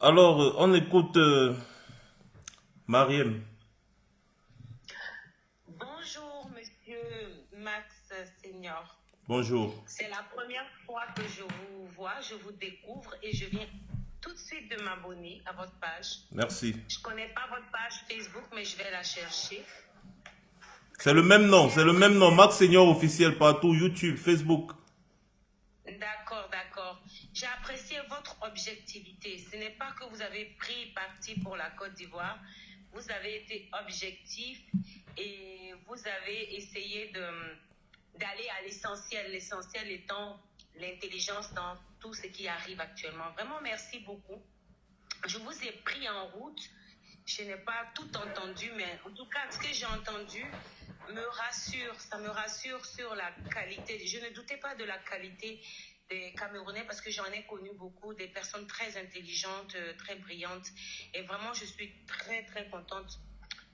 Alors, on écoute Mariam. Bonjour, monsieur Max Senior. Bonjour. C'est la première fois que je vous vois, je vous découvre et je viens tout de suite de m'abonner à votre page. Merci. Je ne connais pas votre page Facebook, mais je vais la chercher. C'est le même nom, Max Senior officiel partout, YouTube, Facebook. D'accord, d'accord. J'ai apprécié votre objectivité. Ce n'est pas que vous avez pris parti pour la Côte d'Ivoire. Vous avez été objectif et vous avez essayé d'aller à l'essentiel, l'essentiel étant l'intelligence dans tout ce qui arrive actuellement. Vraiment, merci beaucoup. Je vous ai pris en route. Je n'ai pas tout entendu, mais en tout cas, ce que j'ai entendu me rassure. Ça me rassure sur la qualité. Je ne doutais pas de la qualité des Camerounais parce que j'en ai connu beaucoup, des personnes très intelligentes, très brillantes. Et vraiment, je suis très, très contente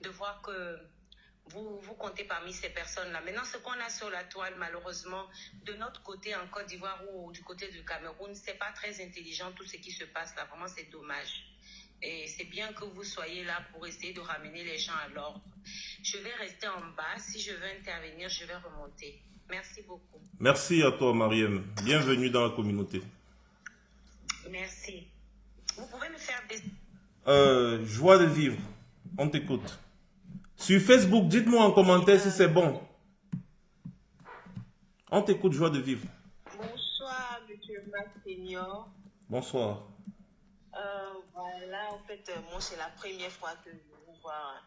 de voir que vous comptez parmi ces personnes-là. Maintenant, ce qu'on a sur la toile, malheureusement, de notre côté en Côte d'Ivoire ou du côté du Cameroun, c'est pas très intelligent tout ce qui se passe là. Vraiment, c'est dommage. Et c'est bien que vous soyez là pour essayer de ramener les gens à l'ordre. Je vais rester en bas. Si je veux intervenir, je vais remonter. Merci beaucoup. Merci à toi, Mariam. Bienvenue dans la communauté. Merci. Vous pouvez me faire des... Joie de vivre. On t'écoute. Sur Facebook, dites-moi en commentaire si c'est bon. On t'écoute, joie de vivre. Bonsoir, monsieur Mac Senior. Bonsoir. Voilà, en fait, moi, c'est la première fois que je vous vois.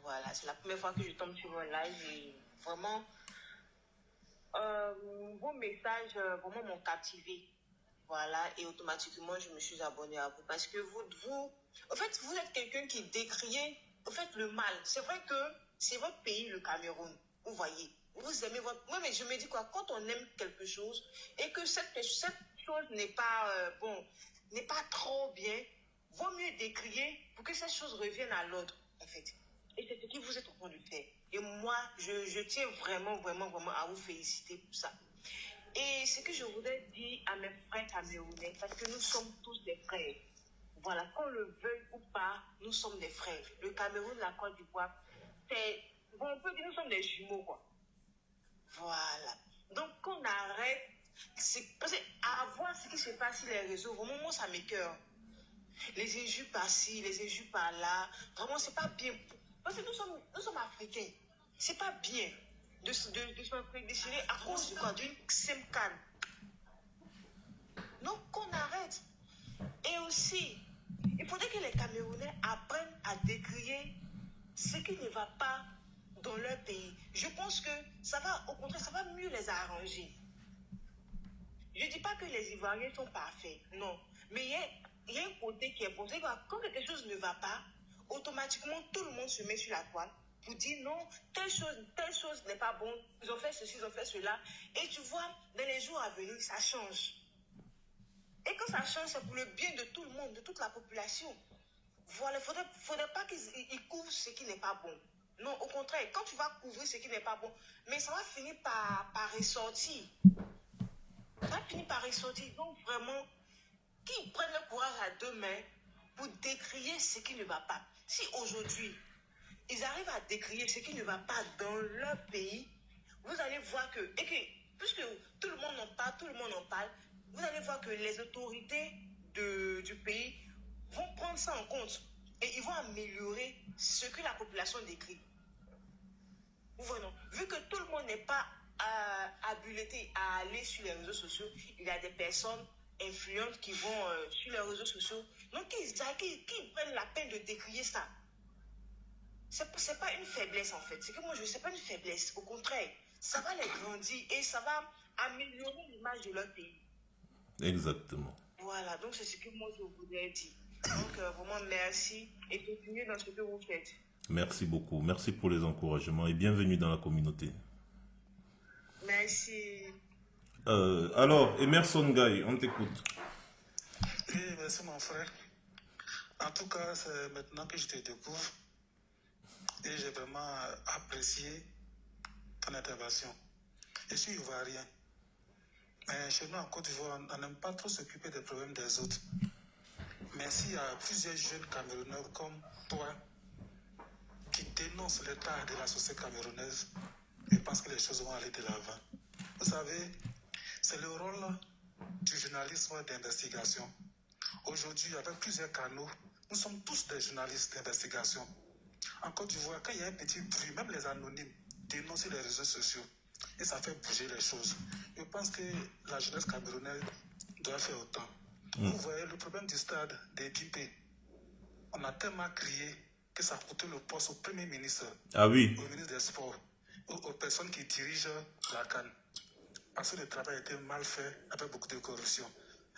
Voilà, c'est la première fois que je tombe sur un live et vraiment, vos messages vraiment m'ont captivé. Voilà, et automatiquement, je me suis abonnée à vous parce que en fait, vous êtes quelqu'un qui décriait, en fait, le mal. C'est vrai que c'est votre pays, le Cameroun. Vous voyez, vous aimez votre... Oui, mais je me dis quoi, quand on aime quelque chose et que cette chose n'est pas, n'est pas trop bien, vaut mieux décrier pour que cette chose revienne à l'ordre, en fait. Et c'est ce que vous êtes en train de faire. Et moi, je tiens vraiment, vraiment, vraiment à vous féliciter pour ça. Et ce que je voudrais dire à mes frères camerounais, parce que nous sommes tous des frères. Voilà, qu'on le veuille ou pas, nous sommes des frères. Le Cameroun, la Côte d'Ivoire, c'est... Bon, on peut dire que nous sommes des jumeaux, quoi. Voilà. Donc, qu'on arrête... Parce qu'à voir ce qui se passe sur les réseaux, vraiment, moi, ça m'écoeure. Les injures par-ci, les injures par-là. Vraiment, c'est pas bien. Parce que nous sommes africains. C'est pas bien de se déchirer à cause de quoi? D'une semcane. Donc, qu'on arrête. Et aussi, il faudrait que les Camerounais apprennent à décrier ce qui ne va pas dans leur pays. Je pense que ça va, au contraire, ça va mieux les arranger. Je ne dis pas que les Ivoiriens sont parfaits, non. Mais il y a un côté qui est bon. C'est que quand quelque chose ne va pas, automatiquement, tout le monde se met sur la toile pour dire non, telle chose n'est pas bon. Ils ont fait ceci, ils ont fait cela. Et tu vois, dans les jours à venir, ça change. Et quand ça change, c'est pour le bien de tout le monde, de toute la population. Voilà, il ne faudrait pas qu'ils couvrent ce qui n'est pas bon. Non, au contraire, quand tu vas couvrir ce qui n'est pas bon, mais ça va finir par ressortir. Ça va finir par ressortir. Donc vraiment, qu'ils prennent le courage à deux mains pour décrier ce qui ne va pas. Si aujourd'hui, ils arrivent à décrier ce qui ne va pas dans leur pays, vous allez voir que, puisque tout le monde en parle, vous allez voir que les autorités du pays vont prendre ça en compte et ils vont améliorer ce que la population décrit. Vous voyez, non? Vu que tout le monde n'est pas habilité à aller sur les réseaux sociaux, il y a des personnes influentes qui vont sur les réseaux sociaux. Donc, qui prennent la peine de décrier ça. C'est pas une faiblesse, en fait. C'est que moi, c'est pas une faiblesse. Au contraire, ça va les grandir et ça va améliorer l'image de leur pays. Exactement. Voilà, donc c'est ce que moi, je voudrais dire. Donc, vraiment, merci et continuez dans ce que vous faites. Merci beaucoup. Merci pour les encouragements et bienvenue dans la communauté. Merci. Alors, Emerson Guy, on t'écoute. Oui, merci mon frère. En tout cas, c'est maintenant que je te découvre et j'ai vraiment apprécié ton intervention. Je suis ivoirien. Mais chez nous en Côte d'Ivoire, on n'aime pas trop s'occuper des problèmes des autres. Mais s'il y a plusieurs jeunes Camerounais comme toi qui dénoncent l'état de la société camerounaise, je pense que les choses vont aller de l'avant. Vous savez, c'est le rôle du journalisme d'investigation. Aujourd'hui, avec plusieurs canaux, nous sommes tous des journalistes d'investigation. En Côte d'Ivoire, quand il y a un petit bruit, même les anonymes dénoncent les réseaux sociaux. Et ça fait bouger les choses. Je pense que la jeunesse camerounaise doit faire autant. Vous voyez le problème du stade des Pimpé. On a tellement crié que ça a coûté le poste au Premier ministre. Ah oui. Au ministre des Sports. aux personnes qui dirigent la CAN. Parce que le travail a été mal fait avec beaucoup de corruption.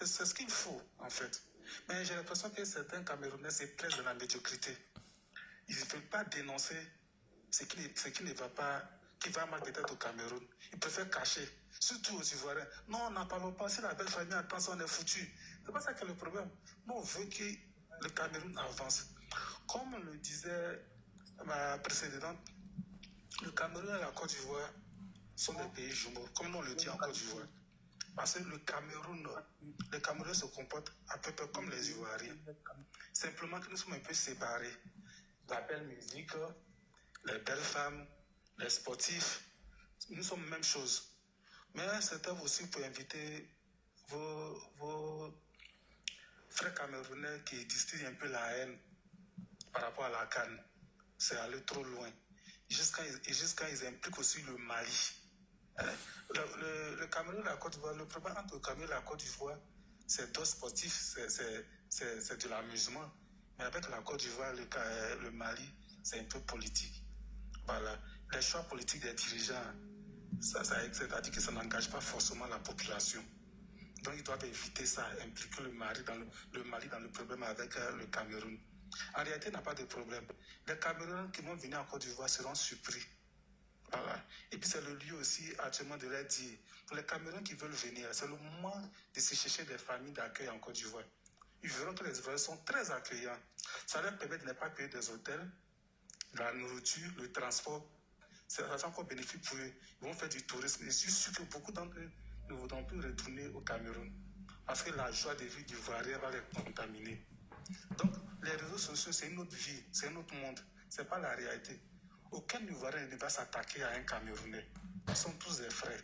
C'est ce qu'il faut, en fait. Mais j'ai l'impression que certains Camerounais se plaisent de la médiocrité. Ils ne veulent pas dénoncer ce qui ne va pas, qui va mal peut-être au Cameroun. Ils préfèrent cacher, surtout aux Ivoiriens. Non, n'en parlons pas. Si la belle famille attend ça, on est foutu. C'est pas ça qui est le problème. Nous, on veut que le Cameroun avance. Comme le disait ma précédente, le Cameroun et la Côte d'Ivoire sont des pays jumeaux, comme nous on le dit en Côte d'Ivoire. Parce que le Cameroun se comporte à peu près comme les Ivoiriens. Simplement que nous sommes un peu séparés. La belle musique, les belles femmes, les sportifs, nous sommes la même chose. Mais c'est aussi pour inviter vos frères camerounais qui distillent un peu la haine par rapport à la CAN. C'est aller trop loin. Jusqu'à ils impliquent aussi le Mali. Le Cameroun et la Côte d'Ivoire, le problème entre le Cameroun et la Côte d'Ivoire, c'est deux sportifs, c'est de l'amusement. Mais avec la Côte d'Ivoire, le Mali, c'est un peu politique. Voilà. Les choix politiques des dirigeants, c'est-à-dire que ça n'engage pas forcément la population. Donc ils doivent éviter ça, impliquer le Mali dans le problème avec le Cameroun. En réalité, il n'y a pas de problème. Les Camerounais qui vont venir en Côte d'Ivoire seront surpris. Voilà. Et puis c'est le lieu aussi actuellement de leur dire, pour les Camerounais qui veulent venir, c'est le moment de se chercher des familles d'accueil en Côte d'Ivoire. Ils verront que les Ivoiriens sont très accueillants. Ça leur permet de ne pas payer des hôtels, la nourriture, le transport. C'est encore bénéfique pour eux. Ils vont faire du tourisme. Et je suis sûr que beaucoup d'entre eux ne voudront plus retourner au Cameroun. Parce que la joie de vie d'Ivoirien va les contaminer. Donc, les réseaux sociaux, c'est une autre vie, c'est un autre monde. Ce n'est pas la réalité. Aucun Ivoirien ne va s'attaquer à un Camerounais. Ils sont tous des frères.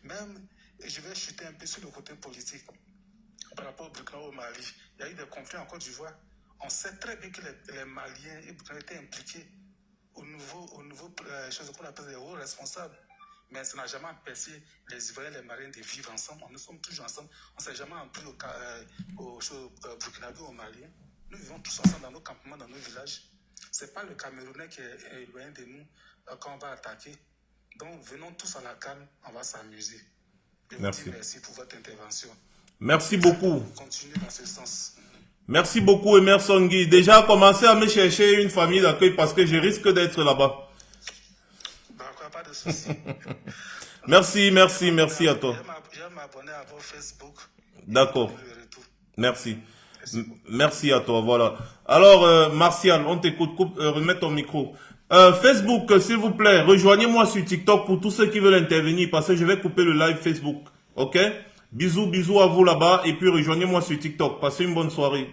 Même, et je vais chuter un peu sur le côté politique. Par rapport au Burkina au Mali, il y a eu des conflits en Côte d'Ivoire. On sait très bien que les Maliens et Burkina étaient impliqués au nouveau chose qu'on appelle des hauts responsables. Mais ça n'a jamais empêché les Ivoiriens et les Maliens de vivre ensemble. Nous sommes toujours ensemble. On ne s'est jamais pris au Burkinabé ou au Mali. Nous vivons tous ensemble dans nos campements, dans nos villages. Ce n'est pas le Camerounais qui est éloigné de nous qu'on va attaquer. Donc venons tous à la calme, on va s'amuser. Merci. Merci pour votre intervention. Merci beaucoup. Continuez dans ce sens. Merci beaucoup, Emerson Guy. Déjà, commencez à me chercher une famille d'accueil parce que je risque d'être là-bas. D'accord, pas de souci. Merci à toi. Je vais m'abonner à votre Facebook. D'accord. Merci. Merci à toi, voilà. Alors, Martial, on t'écoute, remets ton micro. Facebook, s'il vous plaît, rejoignez-moi sur TikTok pour tous ceux qui veulent intervenir parce que je vais couper le live Facebook. Ok? Bisous à vous là-bas et puis rejoignez-moi sur TikTok. Passez une bonne soirée.